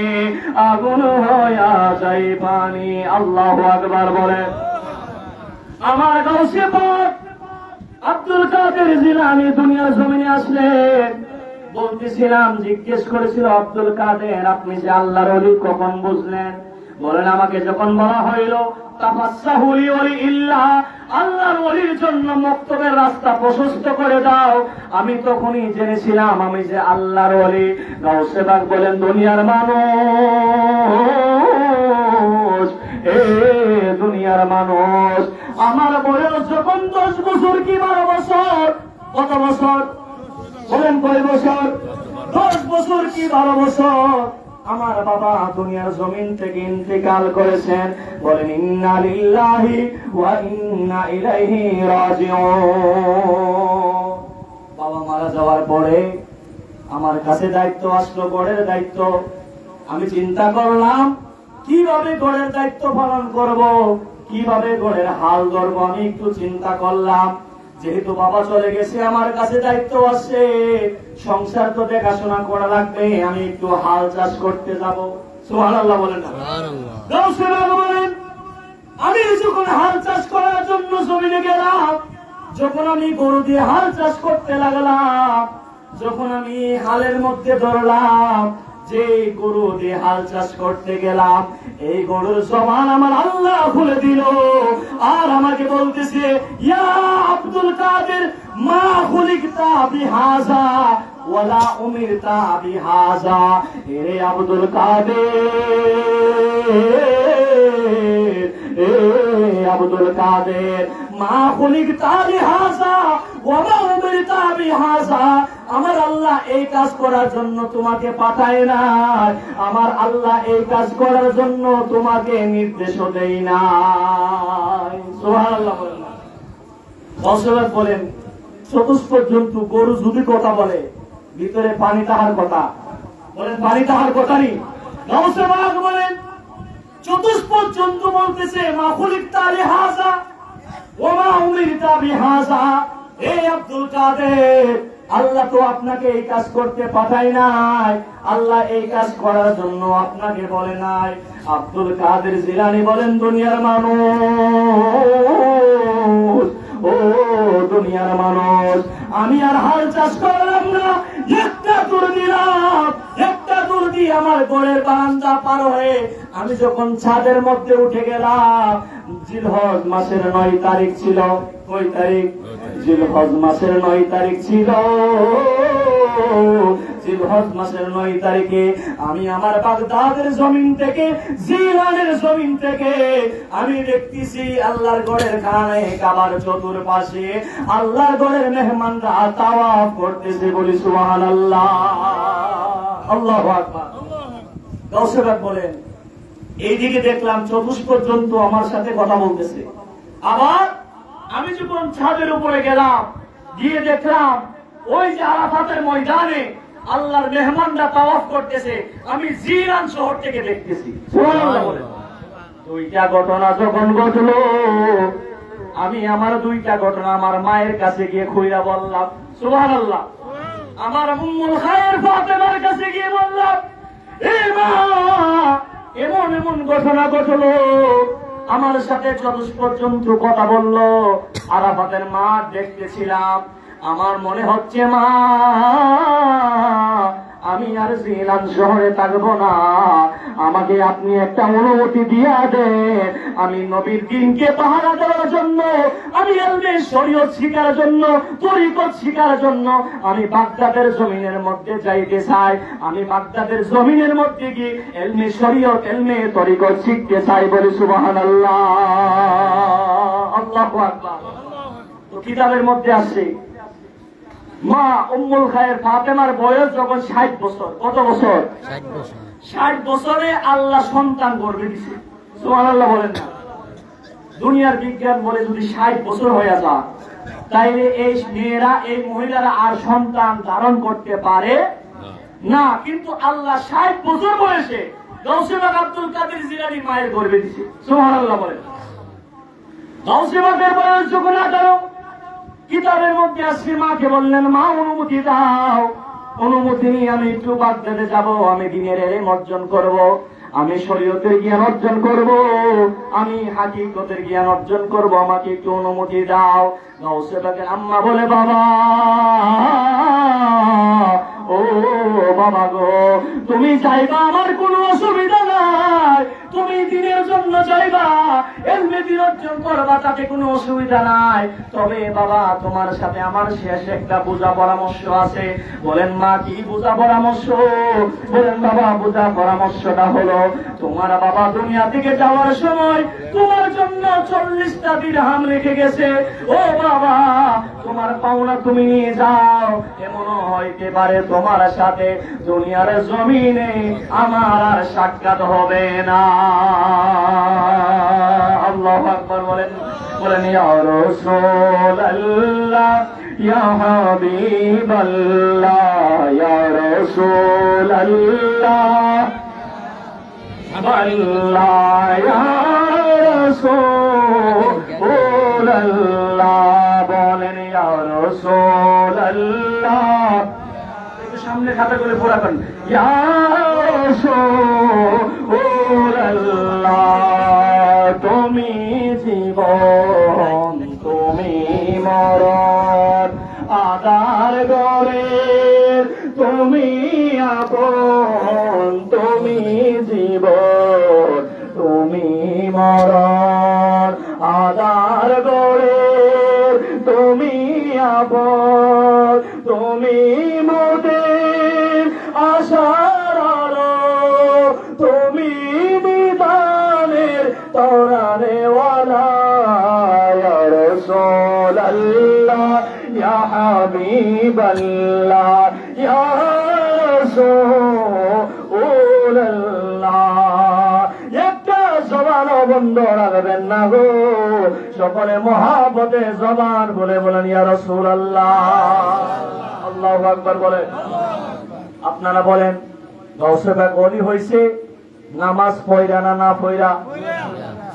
আগুন হইয়া যাই পানি। আল্লাহু আকবার। বলে, আমার গাউসে পাক আব্দুল কাদের জিলানী দুনিয়ার জমিনে আসলেন। বলতেছিলাম, জিজ্ঞেস করেছিল, আব্দুল কাদের আপনি যে আল্লাহর ওলি কখন বুঝলেন? বলেন, আমাকে যখন বলা হইল তাফাসসাহু লিওয়ালিল্লাহ, আল্লাহর ওলির জন্য মক্তবের রাস্তা প্রশস্ত করে দাও, আমি তখনই জেনেছিলাম আমি যে আল্লাহর ওলি। গাউসে পাক বলেন, দুনিয়ার মানুষ, এ দুনিয়ার মানুষ, আমার বয়স যখন 10 বছর কি 12 বছর, কত বছর? বলেন, কয় বছর? 10 বছর কি 12 বছর আমার বাবা দুনিয়ার জমিন থেকে ইন্তেকাল করেছেন। বলেন ইন্না লিল্লাহি ওয়া ইন্না ইলাইহি রাজিউন। বাবা মারা যাওয়ার পরে আমার কাছে দায়িত্ব আসলো, গড়ের দায়িত্ব। আমি চিন্তা করলাম কিভাবে গড়ের দায়িত্ব পালন করব, কিভাবে গড়ের হাল ধরব। আমি একটু চিন্তা করলাম, যেহেতু বাবা চলে গেছে, আমার কাছে দায়িত্ব আছে, সংসার তো দেখাশোনা করা লাগবে, আমি একটু হাল চাষ করতে যাব। সুবহানাল্লাহ বলেন না? বলেন, আমি যখন হাল চাষ করার জন্য জমিনে গেলাম, যখন আমি গরু দিয়ে হাল চাষ করতে লাগলাম, যখন আমি হালের মধ্যে ধরলাম, যে গরু দিয়ে হাল চাষ করতে গেলাম, এই গরুর জবান আমার আল্লাহ খুলে দিল, আর আমাকে বলতেছে ইয়া আব্দুল কাদের মা খুলিকতা বিহাজা ওয়ালা উমিরতা বিহাজা। রে আব্দুল কাদের, এ আব্দুল কাদের মা খুলিকতা বিহাজা ওয়ালা উমিরতা বিহাজা। আমার আল্লাহ এই কাজ করার জন্য তোমাকে পাঠায় না, আমার আল্লাহ এই কাজ করার জন্য তোমাকে নির্দেশও দেই না। সুবহানাল্লাহ বলেন। দর্শক বলেন, চতুষ্প জন্তু গরু যদি কথা বলে, ভিতরে পানি তাহার কথা। বলেন পানি তাহার কথা নেই। দর্শক বলেন, চতুষ্প জন্তু বলতেছে মা খুলিকতা লিহাজা ওয়া মা উমিরতা বিহাজা। হে আব্দুল কাদের, আল্লাহ তো আপনাকে এই কাজ করতে পাঠায় নাই, আল্লাহ এই কাজ করার জন্য আপনাকে বলে নাই। আব্দুল কাদের জিলানী বলেন, দুনিয়ার মানুষ, ও দুনিয়ার মানুষ, আমি আর হাল চাষ করলাম না, একটা দূর দিলাম, একটা দূর দিয়ে আমার ঘরের বারান্দা পার হয়ে আমি যখন ছাদের মধ্যে উঠে গেলাম, জিলহজ মাসের 9 তারিখ ছিল। কয় তারিখ? জিলহজ মাসের 9 তারিখ ছিল। জিলহজ মাসের 9 তারিখে আমি আমার বাগদাদের জমিন থেকে, জিলানের জমিন থেকে আমি দেখতেছি আল্লাহর ঘরের খানে কাবার চতুর্পাশে আল্লাহর ঘরের মেহমানরা তাওয়াফ করতেছে। বলি সুবহানাল্লাহ, আল্লাহু আকবার। দর্শক বলেন, এইদিকে দেখলাম চতুষ্প জন্তু আমার সাথে কথা বলতেছে। আবার আমি যখন ছাদের উপরে গেলাম, গিয়ে দেখলাম ওই যে আরাফাতের ময়দানে আল্লাহর মেহমানরা তাওয়াফ করতেছে, আমি জিলান শহর থেকে দেখতেছি। সুবহানাল্লাহ বলেন। দুইটা ঘটনা যখন ঘটলো, আমি আমার দুইটা ঘটনা আমার মায়ের কাছে গিয়ে খুইরা বললাম। সুবহানাল্লাহ। আমার উম্মুল খায়ের ফাতেমার কাছে গিয়ে বললাম, এ মা, এমন এমন ঘটনা ঘটলো, আমার সাথে চতুষ্প জন্তু কথা বললো, আরাফাতের মাঠ দেখতেছিলাম, আমার মনে হচ্ছে মা আমি আর জিলান শহরে থাকবো না, আমাকে আপনি একটা অনুমতি দিয়া দেন, আমি নবীর দিনকে পাহারা দেওয়ার জন্য, আমি ইলমে শরীয়ত শিখার জন্য, তরিকত শিখার জন্য আমি বাগদাদের জমিনের মধ্যে যাইতে চাই, আমি বাগদাদের জমিনের মধ্যে গিয়ে ইলমে শরীয়ত, ইলমে তরিকত শিখতে চাই। বলি সুবহানাল্লাহ, আল্লাহু আকবার। তো কিতাবের মধ্যে আছে মা উম্মুল খায়ের ফাতেমার বয়স যখন 60 বছর। কত বছর? 60 বছরে আল্লাহ সন্তান গর্ভে দিছে। সুবহানাল্লাহ বলেন না? দুনিয়ার বিজ্ঞান বলে যদি 60 বছর হয়ে যায়, তাইলে এই মেয়েরা, এই মহিলারা আর সন্তান ধারণ করতে পারে না। কিন্তু আল্লাহ 60 বছর বয়সে গাউসে বাগ আব্দুল কাদের জিলানী মায়ের গর্ভে দিছে। সুবহানাল্লাহ বলেন। গাউসে বাগের বয়স যখন 18, কিতাবের মধ্যে আসছে মাকে বললেন, মা অনুমতি দাও, অনুমতি নিয়ে আমি একটু বাগদাদে যাব, আমি দিনের ইলম অর্জন করব, আমি শরীয়তের জ্ঞান অর্জন করব, আমি হাকিকতের জ্ঞান অর্জন করব, আমাকে একটু অনুমতি দাও। গাউসে বাগের আম্মা বলে, বাবা, ও বাবা গো, তুমি চাইবা, আমার কোনো অসুবিধা নাই, তুমি দিনের জন্য চাইবা, ইলমে তুমি বিরোধন করবা, তাতে কোনো অসুবিধা নাই। তবে বাবা তোমার সাথে আমার শেষ একটা বুঝা পরামর্শ আছে। বলেন মা কি বুঝা পরামর্শ? বলেন বাবা বুঝা পরামর্শটা হলো, তোমার বাবা দুনিয়া থেকে যাওয়ার সময় তোমার জন্য 40টা দিরহাম রেখে গেছে। ও বাবা তোমার পাওনা তুমি নিয়ে যাও। এমন হইতে পারে তোমার সাথে দুনিয়ার জমিনে আমার আর সাক্ষাৎ হবে না। আল্লাহু আকবার বলেন। বলেন ইয়া রাসূলুল্লাহ ইয়া হাবিবাল্লাহ ইয়া রাসূলুল্লাহ আল্লাহ ইয়া রাসূলুল্লাহ। বলেন ইয়া রাসূলুল্লাহ, একটু সামনে খাতা করে পড়া করেন। ইয়া রাসূলুল্লাহ, তুমি জীবন তুমি মরণ, আদার গরের তুমি আপন, তুমি জীবন তুমি মরণ, আদার গরের তুমি আপন, তুমি মোদের আশার আলো, তুমি বিধানের তরানেওয়ালা। ইয়া রাসূলুল্লাহ ইয়া হাবিবাল্লাহ ইয়া রাসূলুল্লাহ। একটা জবানও বন্ধ রাখবেন না গো, সকলে মহাব্বতে জবান বলে বলেন ইয়া রাসূলুল্লাহ। আল্লাহু আকবার বলেন। আপনারা বলেন গাউসে পাক ওলি হইছে নামাজ পয়রা না না পয়রা?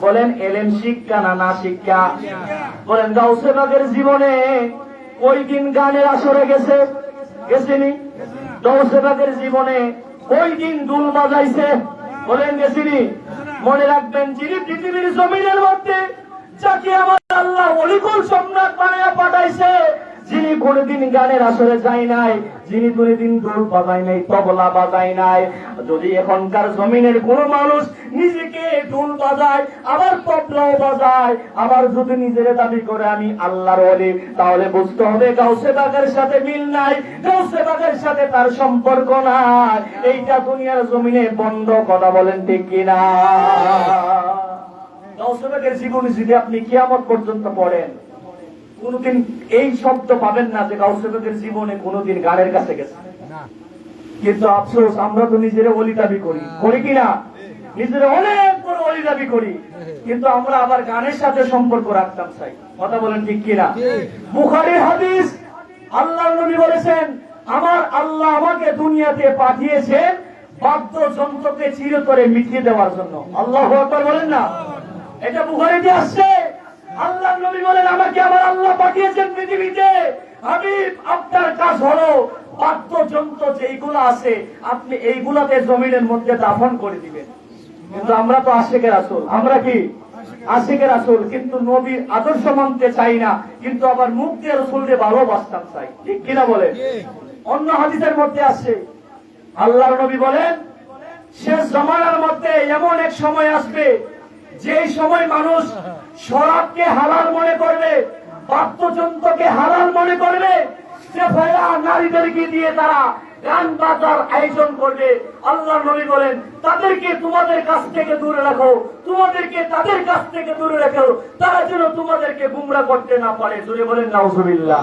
বলেন এলেম শিক্ষা না না শিক্ষা? বলেন গাউসে পাকের জীবনে ওই দিন গানের আসরে গেছে গেছেনি? গাউসে পাকের জীবনে ওই দিন দুল বাজাইছে? বলেন গেছিনি? মনে রাখবেন যিনি পৃথিবীর জমিনের মধ্যে যাকে আমার আল্লাহ অলিকুল সম্রাট বানায়া পাঠাইছে, যিনি কোনদিন গানের আসরে যায় নাই, যিনি কোনদিন ঢোল বাজায় নাই, তবলা বাজায় নাই। যদি এখনকার জমিনের কোন মানুষ নিজেকে ঢোল বাজায় আবার তবলাও বাজায়, আবার যদি নিজের দাবি করে আমি আল্লাহর ওলি, তাহলে বুঝতে হবে গাউসে পাকের সাথে মিল নাই, গাউসে পাকের সাথে তার সম্পর্ক নাই। এইটা দুনিয়ার জমিনে বন্ধ। কথা বলেন ঠিক কিনা? গাউসে পাকের জীবনী যদি আপনি কিয়ামত পর্যন্ত পড়েন, কোনদিন এই শব্দ পাবেন না যে গাউসে পাকের জীবনে কোনদিন গানের কাছে গেছে। কিন্তু আফসোস আমরা তো নিজেরা ওলি দাবি করি, করি কিনা? নিজেরা অনেক বড় ওলি দাবি করি, কিন্তু আমরা আবার গানের সাথে সম্পর্ক রাখতাম চাই। কথা বলেন ঠিক কিনা? বুখারীর হাদিস, আল্লাহর নবী বলেছেন আমার আল্লাহ আমাকে দুনিয়াতে পাঠিয়েছেন বাদ্যযন্ত্রকে চিরতরে মিটিয়ে দেওয়ার জন্য। আল্লাহু আকবার বলেন না? এটা বুখারীতে আসছে। আল্লাহর নবী বলেন আমাকে আমার আল্লাহ পাঠিয়েছেন পৃথিবীতে, হাবিব আপনার কাজ হলো বাদ্যযন্ত্র যেইগুলো আছে আপনি এইগুলাতে জমিনের মধ্যে দাফন করে দিবেন। কিন্তু আমরা তো আশিকে রাসূল, আমরা কি আশিকে রাসূল, কিন্তু নবীর আদর্শ মানতে চাই না, কিন্তু আবার মুখ দিয়ে রাসূলকে ভালোবাসতাম চাই। ঠিক কিনা বলে? অন্য হাদিসের মধ্যে আছে আল্লাহর নবী বলেন শেষ জামানার মধ্যে এমন এক সময় আসবে যে সময় মানুষ শরাবকে হালাল মনে করবে, বাদ্যযন্ত্রকে হালাল মনে করবে, নারীদেরকে দিয়ে তারা গান বাজার আয়োজন করবে। আল্লাহর নবী বলেন তাদেরকে তোমাদের কাছ থেকে দূরে রাখো, তোমাদেরকে তাদের কাছ থেকে দূরে রাখো, তারা যেন তোমাদেরকে গুমরাহ করতে না পারে। জোরে বলেন নাউজুবিল্লাহ।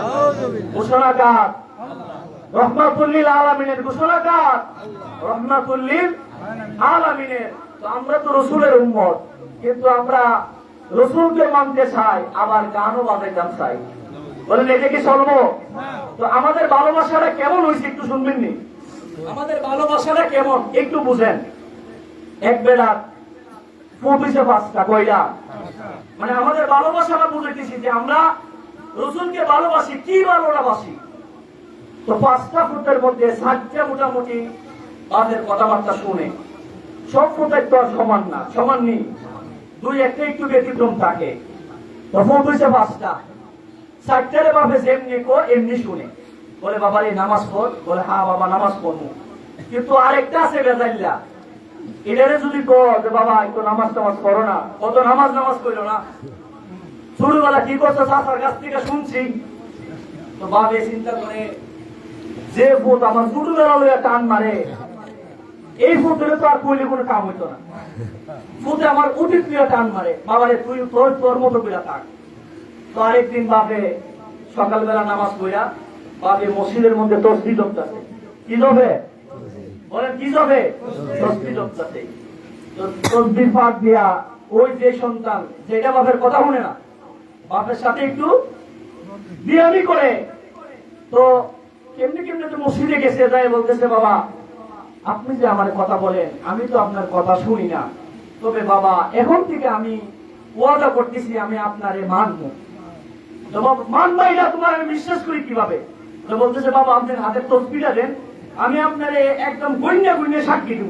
ঘোষণাকার রহমাতুল লিল আলামিনের, ঘোষণাকার রহমাতুল লিল আলামিনের। তো আমরা তো রাসূলের উম্মত, কিন্তু আমরা রাসূলকে মানতে চাই আবার গানও বাজাইতাম চাই। বলেন এটা কি চলবো? তো আমাদের ভালোবাসাটা কেমন হয়েছে একটু শুনবেন নি? আমাদের ভালোবাসাটা কেমন একটু বুঝেন। এক বেলা পঁচিশে পাঁচটা কয়টা, মানে আমাদের ভালোবাসাটা বুঝেছি যে আমরা রসুলকে ভালোবাসি। কি ভালোবাসি? তো 5টা ফুটের মধ্যে 7টা মোটামুটি তাদের কথাবার্তা শুনে, সব ফুটের তো সমান না, সমান নেই, 2-1টা একটু ব্যতিক্রম থাকে। তো ফুট হয়েছে 5টা, 7টার বাপে যেমনি কর এমনি শুনে। বলে বাবা এই নামাজ পড়, বলে হ্যাঁ বাবা নামাজ পড়বো। কিন্তু আরেকটা আছে বেজাইল্লা, এটারে যদি কো যে বাবা একটু নামাজ টামাজ করো না, কত নামাজ করো না, ছোটবেলা কি করছো চাচার কাছ থেকে শুনছি, তো বাবে চিন্তা করে যে ভূত আমার ছোটবেলা লইয়া টান মারে, এই ভূতের তো আর কইলে কোনো কাম হইতো না, ভূতে আমার অতীত লইয়া টান মারে, বাবারে তুই তোর মতো কইরা থাক। তো আরেকদিন বাপে সকালবেলা নামাজ পড়া বাপে মসজিদের মধ্যে তসবিহ জপতেছে। কি জপে বলেন? কি জপে? তসবিহ জপতেছে। তো তসবিহ পাক দিয়া ওই যে সন্তান যেটা বাপের কথা শুনে না, বাপের সাথে একটু বিয়ামি করে, তো কেমনি কেমনি তো মসজিদে গেছে, যাই বলতেছে বাবা আপনি যে আমার কথা বলেন আমি তো আপনার কথা শুনি না, তবে বাবা এখন থেকে আমি ওয়াদা করতেছি আমি আপনারে মানবো। তো বাবা মানবাই না তোমার আমি বিশ্বাস করি কিভাবে? তো বলতেছে বাবা আপনার হাতের তসবিহটা দেন, আমি আপনারে একদম গইন্যা সাক্ষী দিব,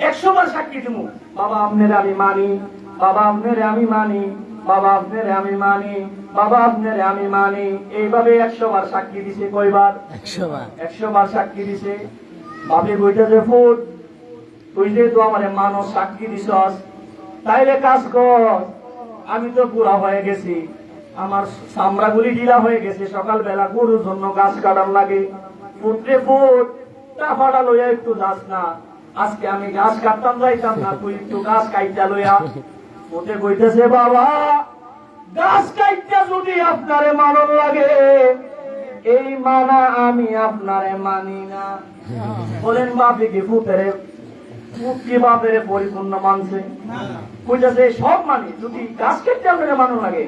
100 বার সাক্ষী দিব, বাবা আপনারে আমি মানি, বাবা আপনারে আমি মানি, বাবা আপনারে আমি মানি, বাবা আপনারে আমি মানি। এইভাবে 100 বার সাক্ষী দিছে। কয়বার? 100 বার সাক্ষী দিছে। বাপে কইতেছে ফুট তুই যেহেতু আমারে মানো সাক্ষী দিছস, তাইলে কাজ কর, আমি তো বুড়া হয়ে গেছি, আমার চামড়াগুলি ঢিলা হয়ে গেছে, সকালবেলা গরুর জন্য গাছ কাটার লাগে, পুত্রে ফুট টাফাটা লইয়া একটু যাস না, আজকে আমি গাছ কাটতাম যাইতাম না, তুই একটু গাছ কাইটা লইয়া। পুত্রে কইতেছে বাবা গাছ কাইটা যদি আপনারে মানন লাগে এই মানা আমি আপনারে মানি না। বলেন বাপে কি ফুতেরে কি বাপের পরিপূর্ণ মানছে? কইতেছে সব মানি, যদি গাছ কাটতে আপনারে মানন লাগে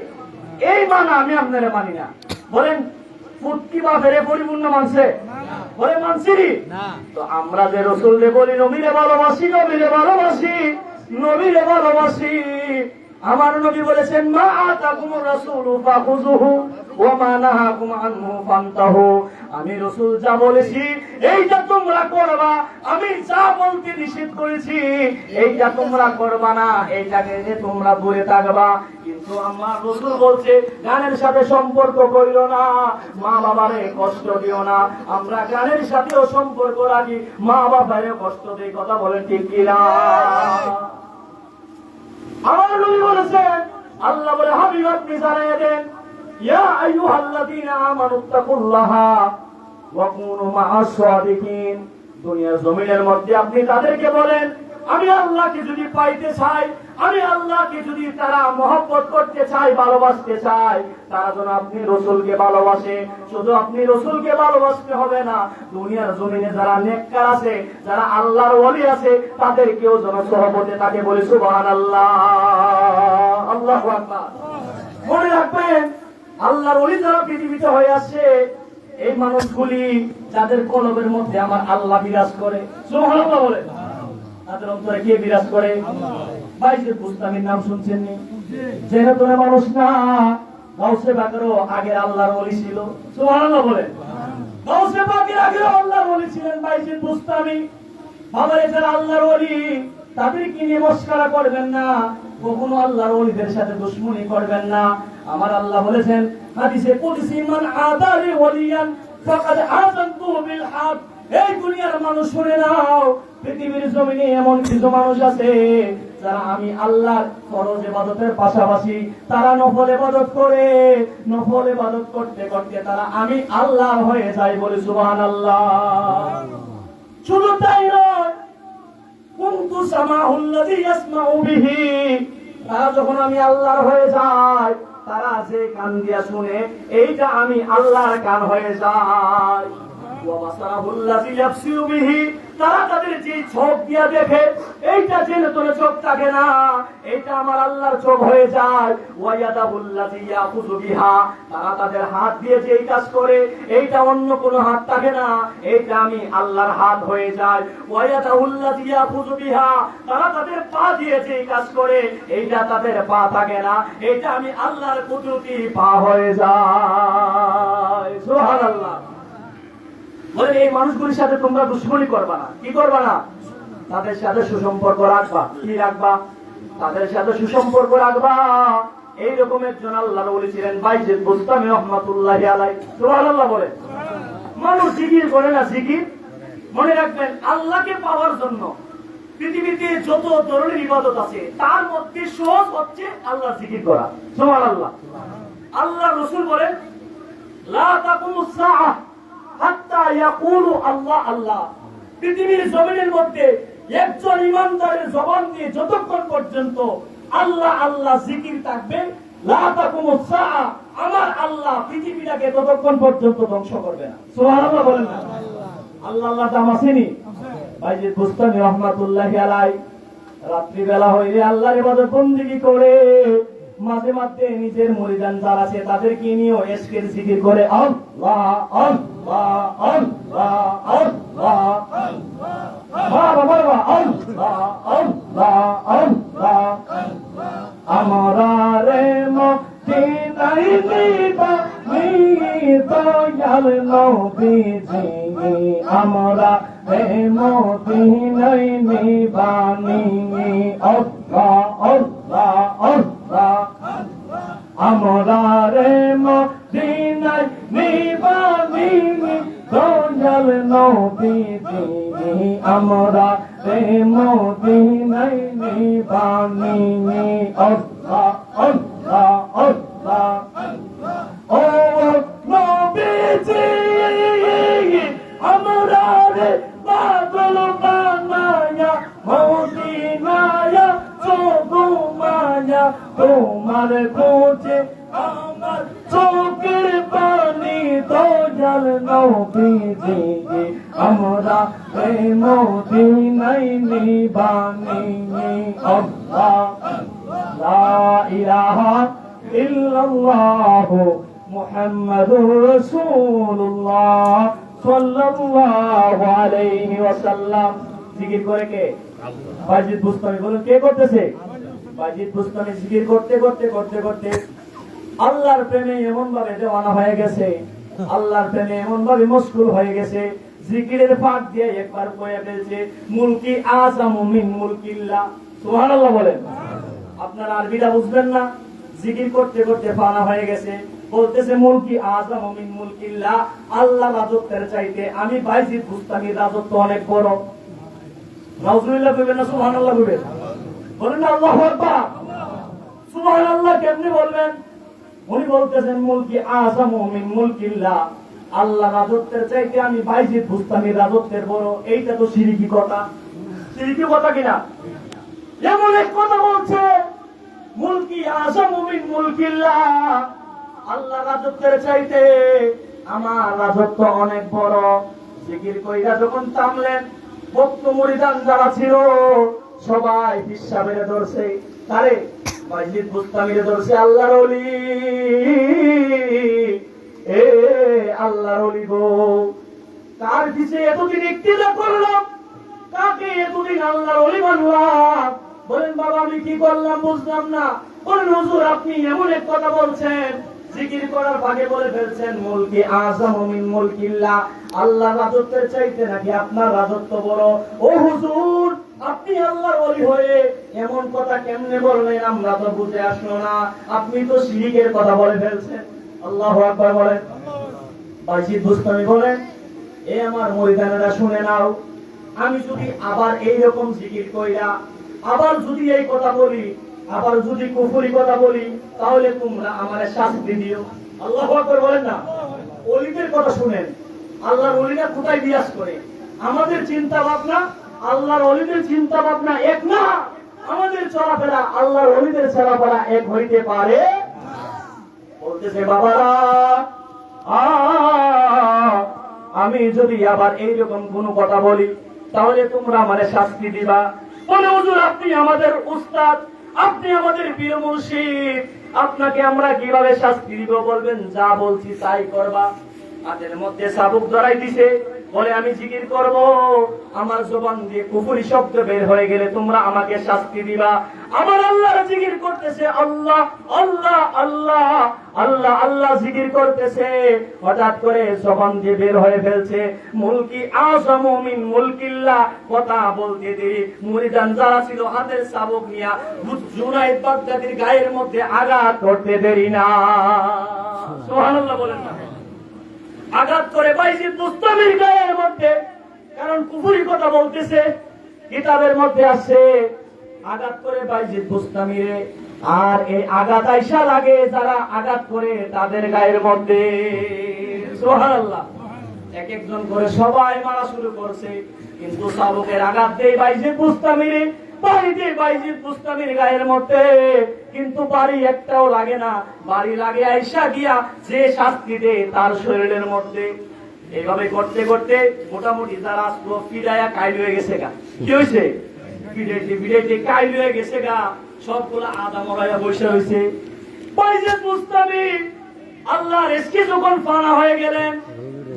এই মানা আমি আপনারে মানি না। বলেন ফুটকি বাপের পরিপূর্ণ মানছে? বলে মানছি। তো আমরা যে রসুলরে বলি নবীরে ভালোবাসি, নবীরে ভালোবাসি, নবীরে ভালোবাসি, আমার নবী বলেছেন মা আতাকুমুর রাসূলু ফাখুযুহু ওয়া মা নাহাকুম আনহু ফান্তাহু। আমি রাসূল যা বলেছি এইটা তোমরা করবা, আমি যা বলতে নিষেধ করেছি এইটা তোমরা করবা না, এইটাকে যে তোমরা দূরে থাকবা। কিন্তু আমার রাসূল বলছে গানের সাথে সম্পর্ক করিও না, মা বাবারে কষ্ট দিও না। আমরা গানের সাথেও সম্পর্ক রাখি, মা বাবারে কষ্ট দেই। কথা বলেন ঠিক কি না? আমার নবী বলেছেন, আল্লাহ বলে হাবিব আপনি জানিয়ে দেন ইয়া আইয়ুহাল্লাযীনা আমানুত্তাকুল্লাহা ওয়া কুনু মা'আস সাদিকিন। দুনিয়ার জমিনের মধ্যে আপনি তাদেরকে বলেন আমি আল্লাহকে যদি পাইতে চাই, আমি আল্লাহকে যদি তারা মহব্বত করতে চাই, ভালোবাসতে চাই, তারা যেন আপনি রাসূলকে ভালোবাসে। শুধু আপনি রাসূলকে ভালোবাসতে হবে না, দুনিয়ার জমিনে যারা নেককার আছে, যারা আল্লাহর ওলি আছে, তাদেরকেও যেন সহবতে থাকে। বলি সুবহানাল্লাহ, আল্লাহু আকবার। মনে রাখবেন আল্লাহর ওলি যারা পৃথিবীতে হয়ে আছে এই মানুষগুলি যাদের কলবের মধ্যে আমার আল্লাহ বিরাজ করে, সুবহানাল্লাহ বলে, তাদের অন্তরে কে বিরাজ করে? বাইজিদ বুস্তামির নাম শুনছেন নি? জেনে তোরে মানুষ না, গাউসে বাকেরও আগের আল্লাহর ওলি ছিল। সুবহানাল্লাহ বলে, গাউসে বাকের আগের আল্লাহর ওলি ছিলেন বাইজিদ বুস্তামি। বাবারে যারা আল্লাহর ওলি তাদেরকে নিয়ে মস্করা করবেন না, কখনো আল্লাহর ওলিদের সাথে দুশমনি করবেন না। আমার আল্লাহ বলেছেন হাদিসে কুদসি মান আদালি ওলিয়ান ফাকাদ আযানতুহু বিল হাক। এই দুনিয়ার মানুষ শুনে নাও, পৃথিবীর জমিনে এমন কিছু মানুষ আছে যারা আমি আল্লাহর ফরজ ইবাদতের পাশাপাশি তারা নফল ইবাদত করে, নফল ইবাদত করতে করতে তারা আমি আল্লাহর হয়ে যায়। বলে সুবহানাল্লাহ। শুধু তাই নয়, কুনতু সামাউল্লাযী ইয়াসমাউ বিহি, তারা যখন আমি আল্লাহর হয়ে যায়, তারা যে কান দিয়া শুনে এইটা আমি আল্লাহর কান হয়ে যায়। তারা তাদের যে চোখ দিয়া দেখে এইটা জেনে তোলে চোখ থাকে না, এইটা আমার আল্লাহর চোখ হয়ে যায়। তারা তাদের হাত দিয়ে যে কাজ করে এইটা অন্য কোনো হাত থাকে না, এইটা আমি আল্লাহর হাত হয়ে যায়। তারা তাদের পা দিয়ে যে কাজ করে এইটা তাদের পা থাকে না, এইটা আমি আল্লাহর কুদরতি পা হয়ে যায়। সুবহানাল্লাহ। বলে এই মানুষগুলির সাথে তোমরা দুশমনি করবা না। কি করবা না? তাদের সাথে সুসম্পর্ক রাখবা। কি রাখবা? তাদের সাথে সুসম্পর্ক রাখবা। এইরকম একজন আল্লাহর ওলি ছিলেন বাইজিদ বুস্তামি রাহমাতুল্লাহি আলাইহি। সুবহানাল্লাহ বলে, মানুষ জিকির করে না, জিকির মনে রাখবেন আল্লাহকে পাওয়ার জন্য পৃথিবীতে যত ধরনের ইবাদত আছে তার মধ্যে সহজ হচ্ছে আল্লাহ জিকির করা। সুবহানাল্লাহ। আল্লাহ রাসূল বলেন লা তাকুমুস সাআহ হাত্তা ইয়াকুলু আল্লাহ আল্লাহ। পৃথিবীর জমিনের মধ্যে একজন ইমানদারের জবান দিয়ে যতক্ষণ পর্যন্ত আল্লাহ আল্লাহ জিকির থাকবে, লা তাকুমুস সাআহ, আমার আল্লাহ পৃথিবীটাকে ততক্ষণ পর্যন্ত ধ্বংস করবে না। সুবহানাল্লাহ বলেন না? আল্লাহ আল্লাহ দাম আসেনি। বাইজিদ বুস্তামি রহমাতুল্লাহি আলাইহি রাত্রি বেলা হইলে আল্লাহর ইবাদত বندگی করে, মাঝে মাঝে নিজের মুরিদান যারা আছে তাদেরকে নিয়েও ইশকের জিকির করে আল্লাহ আল্লাহ আল্লাহ আল্লাহ বাবা বাবা আল্লাহ আল্লাহ আল্লাহ। আমরা রে মদিনায় নিবা নি দয়াল নবীজি, আমরা রে মদিনায় নিবা নি আল্লাহ আল্লাহ আল্লাহ। আমরা রে মদিনায় নিবা নি দয়াল নবীজি, আমরা রে মদিনায় নিবা নি আল্লাহ আল্লাহ আল্লাহ। ও নবীজি আমরা রে পাগল বানায়া মদিনায়া চোখমায়া, তোমার খোঁজে আমার চোখের পানি দয়াল নবীজি, আমরা রে মদিনায় নিবা নি আল্লাহ। লা ইলাহা ইল্লাল্লাহু মুহাম্মাদুর রাসূলুল্লাহ সাল্লাল্লাহু আলাইহি ওয়াসাল্লাম। জিকির করে কে? বাইজিদ বুস্তামি। বলুন কে করতেছে? বাইজিদ বুস্তামি জিকির করতে করতে করতে করতে আল্লাহর প্রেমে এমন ভাবে দেওয়ানা হয়ে গেছে, আল্লাহর প্রেমে এমন ভাবে মশগুল হয়ে গেছে, জিকিরের ফাঁক দিয়ে একবার কয়ে ফেলছে মুলকি আযামু মিন মুলকিল্লাহ। সুবহানাল্লাহ বলেন। আপনারা আরবিটা বুঝবেন না, জিকির করতে করতে ফানা হয়ে গেছে, বলতেছে মুলকি আযামু মিন মুলকিল্লাহ, আল্লাহ রাজত্বের চাইতে আমি বাইজিদ বুস্তামির রাজত্ব অনেক বড়। নাউজুবিল্লাহ বলবেন না সুবহানাল্লাহ বলবেন? বলেন না আল্লাহু আকবার। সুবহানাল্লাহ কেমনে বলবেন? উনি বলতেছেন মুলকি আযামু মিন মুলকিল্লাহ, আল্লাহ রাজত্বের চাইতে আমি বাইজিদ বুস্তামির রাজত্বের বড়। এইটা তো শিরকি কথা। শিরকি কথা কিনা? এমন এক কথা বলছে মুলকি আযামু মিন মুলকিল্লাহ, আল্লাহ রাজত্বের চাইতে আমার রাজত্ব অনেক বড়। জিকির কইরা যখন থামলেন, ভক্ত মুরিদান যারা ছিল সবাই পিচ্ছা বেড়ে ধরছে, তারে বাইজিদ বুস্তামিরে ধরছে আল্লাহর ওলি, এ আল্লাহর ওলি গো, তার পিছে এতদিন ইক্তিজা করলাম, তাকে এতদিন আল্লাহর ওলি মানলাম। বলেন বাবা আমি কি করলাম বুঝলাম না। বলেন হুজুর আপনি এমন এক কথা বলছেন, জিকির করার ভাগে বলে ফেলছেন মুলকি আযামু মিন মুলকিল্লাহ, আল্লাহ রাজত্বের চাইতে নাকি আপনার রাজত্ব বড়। ও হুজুর আপনি আল্লাহর ওলি হয়ে এমন কথা কেমনে বললেন, আমরা তো বুঝে আসলো না, আপনি তো শিরকের কথা বলে ফেলছেন। আল্লাহু আকবার বলেন। বাইজিদ বুস্তামি বলেন এ আমার মুরিদানেরা শুনে নাও, আমি যদি আবার এইরকম জিকির কইরা আবার যদি এই কথা বলি, আবার যদি কুফরি কথা বলি, তাহলে তোমরা আমারে শাস্তি দিও। আল্লাহু আকবার বলেন না? ওলিদের কথা শুনেন, আল্লাহর ওলিরা কোথায় বিরাজ করে, আমাদের চিন্তা ভাবনা আল্লাহর ওলিদের চিন্তা ভাবনা এক না, আমাদের চলাফেরা আল্লাহর ওলিদের চলাফেরা এক হইতে পারে? বলতেছে বাবারা আমি যদি আবার এইরকম কোন কথা বলি তাহলে তোমরা আমারে শাস্তি দিবা। বলে হুজুর আপনি আমাদের উস্তাদ, আপনি আমাদের প্রিয় মুর্শিদ, আপনাকে আমরা কিভাবে শাস্তি দিব? বলবেন যা বলছি তাই করবা। হাতের মধ্যে চাবুক ধরাই দিছে, বলে আমি জিকির করব, আমার জবান দিয়ে কুফরি শব্দ বের হয়ে গেলে তোমরা আমাকে শাস্তি দিবা। আমার আল্লাহর জিকির করতেছে, আল্লাহ আল্লাহ আল্লাহ আল্লাহ আল্লাহ জিকির করতেছে, হঠাৎ করে জবান দিয়ে বের হয়ে ফেলছে মুলকি আযামু মিন মুলকিল্লাহ। কথা বলতে দেরি মুরিদান যারা ছিল হাতের চাবুক নিয়া জুনাইদ বাগদাদির গায়ের মধ্যে আঘাত করতে দেরি না। সুবহানাল্লাহ বলেন না? আঘাত করে বাইজিদ বুস্তামির গায়ের মধ্যে, কারণ কুফরি কথা বলতেছে। কিতাবের মধ্যে আছে আঘাত করে বাইজিদ বুস্তামিরে, আর এই আঘাত আইসা লাগে যারা আঘাত করে তাদের গায়ের মধ্যে। সুবহানাল্লাহ। এক একজন করে সবাই মারা শুরু করছে, কিন্তু শাবকের আঘাত দেয় বাইজিদ বুস্তামিরে, বাড়ি দিয়ে বাইজিদ বুস্তামির গায়ের মধ্যে, কিন্তু বাড়ি একটাও লাগে না, বাড়ি লাগে আইসা গিয়া যে শাস্তি দেয় তার শরীরের মধ্যে। এইভাবে করতে করতে মোটামুটি তারা আসলো ফিরাইয়া কাইল হয়ে গেছে গা। কি হয়েছে? ফিরাইতে কাইল হয়ে গেছে গা, সবগুলা আদা মরাইয়া বসে হয়েছে। বাইজিদ বুস্তামি আল্লাহ রেস্কে যখন ফানা হয়ে গেলেন,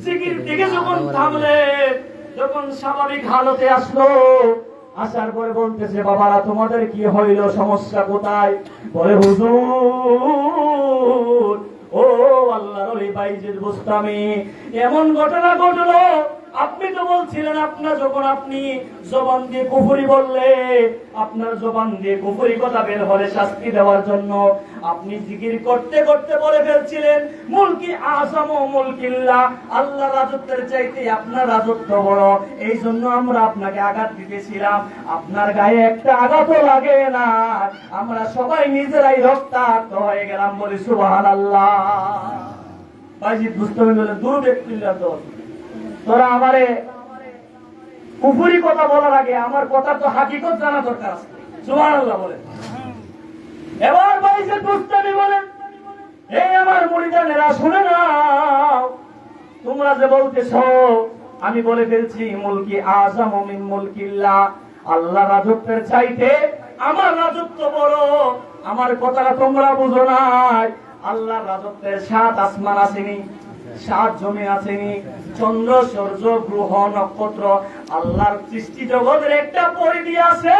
জিকির থেকে যখন থামলেন, যখন স্বাভাবিক হালতে আসলো, আসার পরে বলতেছে, বাবারা তোমাদের কি হইল, সমস্যা কোথায়? বলে, হুজুর ও আল্লাহর ওলি বাইজিদ বুস্তামি, এমন ঘটনা ঘটলো, আপনি তো বলছিলেন আপনার যখন আপনি জবান দিয়ে কুফরি বললে, আপনার জবান দিয়ে কুফরি কথা বের হলে শাস্তি দেওয়ার জন্য আপনি জিকির করতে করতে বলে ফেলছিলেন মুলকি আযম ও মুলকিল্লাহ, আল্লাহ রাজত্বের চাইতে আপনার রাজত্ব বড়, এই জন্য আমরা আপনাকে আঘাত দিতেছিলাম। আপনার গায়ে একটা আঘাতও লাগে না, আমরা সবাই নিজেরাই রক্তাক্ত হয়ে গেলাম। বলি সুবহানাল্লাহ। বাইজিদ বুস্তামি বলে, দূর ব্যক্তিল্লাহ, তোরা আমারে কুফরি কথা বলার আগে আমার কথা তো হাকিকত জানা দরকার আছে। সুবহানাল্লাহ বলে। এবার বাইজিদ বুস্তামি বলেন, এই আমার মুরিদানেরা শুনে নাও, তোমরা যে বলতেছো আমি বলে ফেলছি মুলকি আযম মিন মুলকিল্লাহ, আল্লাহ রাজত্বের চাইতে আমার রাজত্ব বড়, আমার কথাটা তোমরা বুঝো নাই। আল্লাহর রাজত্বের 7 আসমান আসেনি, 7 জমি আসেনি, চন্দ্র সূর্য গ্রহ নক্ষত্র, আল্লাহর সৃষ্টি জগতের একটা পরিধি আছে।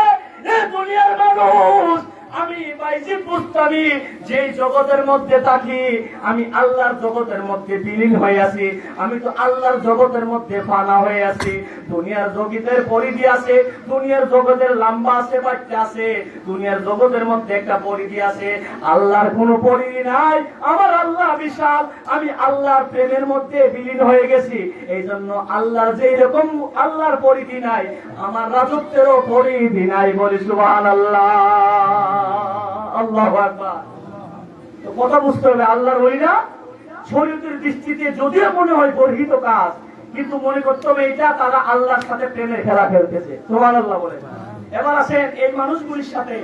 এই দুনিয়ার মানুষ, আমি বাইজিদ বুস্তামি যেই জগতের মধ্যে থাকি, আমি আল্লাহর জগতের মধ্যে বিলীন হয়ে আছি, আমি তো আল্লাহর জগতের মধ্যে ফানা হয়ে আছি। দুনিয়ার জগতের পরিধি আছে, দুনিয়ার জগতের লম্বা আছে, বাড়তে আছে, দুনিয়ার জগতের মধ্যে একটা পরিধি আছে, আল্লাহর কোনো পরিধি নাই। আমার আল্লাহ বিশাল, আমি আল্লাহর প্রেমের মধ্যে বিলীন হয়ে গেছি, এই জন্য আল্লাহর যেই রকম আল্লাহর পরিধি নাই, আমার রাজত্বেরও পরিধি নাই। বলি সুবহানাল্লাহ, আল্লাহু আকবার। তো কথা বুঝতে হবে, আল্লাহর ওলিরা শরীয়তের দৃষ্টিতে যদিও মনে হয় গর্হিত কাজ, কিন্তু মনে করতে হবে এটা তারা আল্লাহর সাথে প্রেমের খেলা খেলতেছে। সুবহানাল্লাহ বলে। এবার আসেন, এই মানুষগুলির সাথে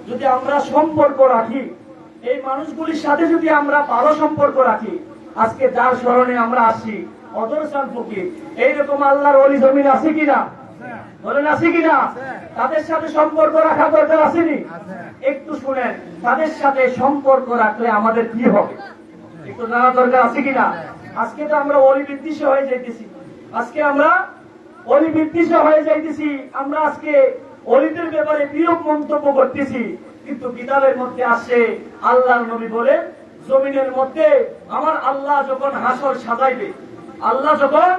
যদি আমরা সম্পর্ক রাখি, এই মানুষগুলির সাথে যদি আমরা ভালো সম্পর্ক রাখি, আজকে যার স্মরণে আমরা আসি, অদরসান ফকির, এইরকম আল্লাহর ওলি জমিন আছে কিনা? বলেন আছে কিনা? তাদের সাথে সম্পর্ক রাখা দরকার আসেনি? একটু শুনেন, তাদের সাথে সম্পর্ক রাখলে আমাদের কি হবে একটু জানা দরকার আছে কিনা? আজকে তো আমরা অলি বিদ্বেষী হয়ে যাইতেছি, আজকে আমরা অলি বিদ্বেষী হয়ে যাইতেছি, আমরা আজকে অলিদের ব্যাপারে বিরূপ মন্তব্য করতেছি, কিন্তু কিতাবের মধ্যে আসে আল্লাহর নবী বলে, জমিনের মধ্যে আমার আল্লাহ যখন হাসর সাজাইবে, আল্লাহ যখন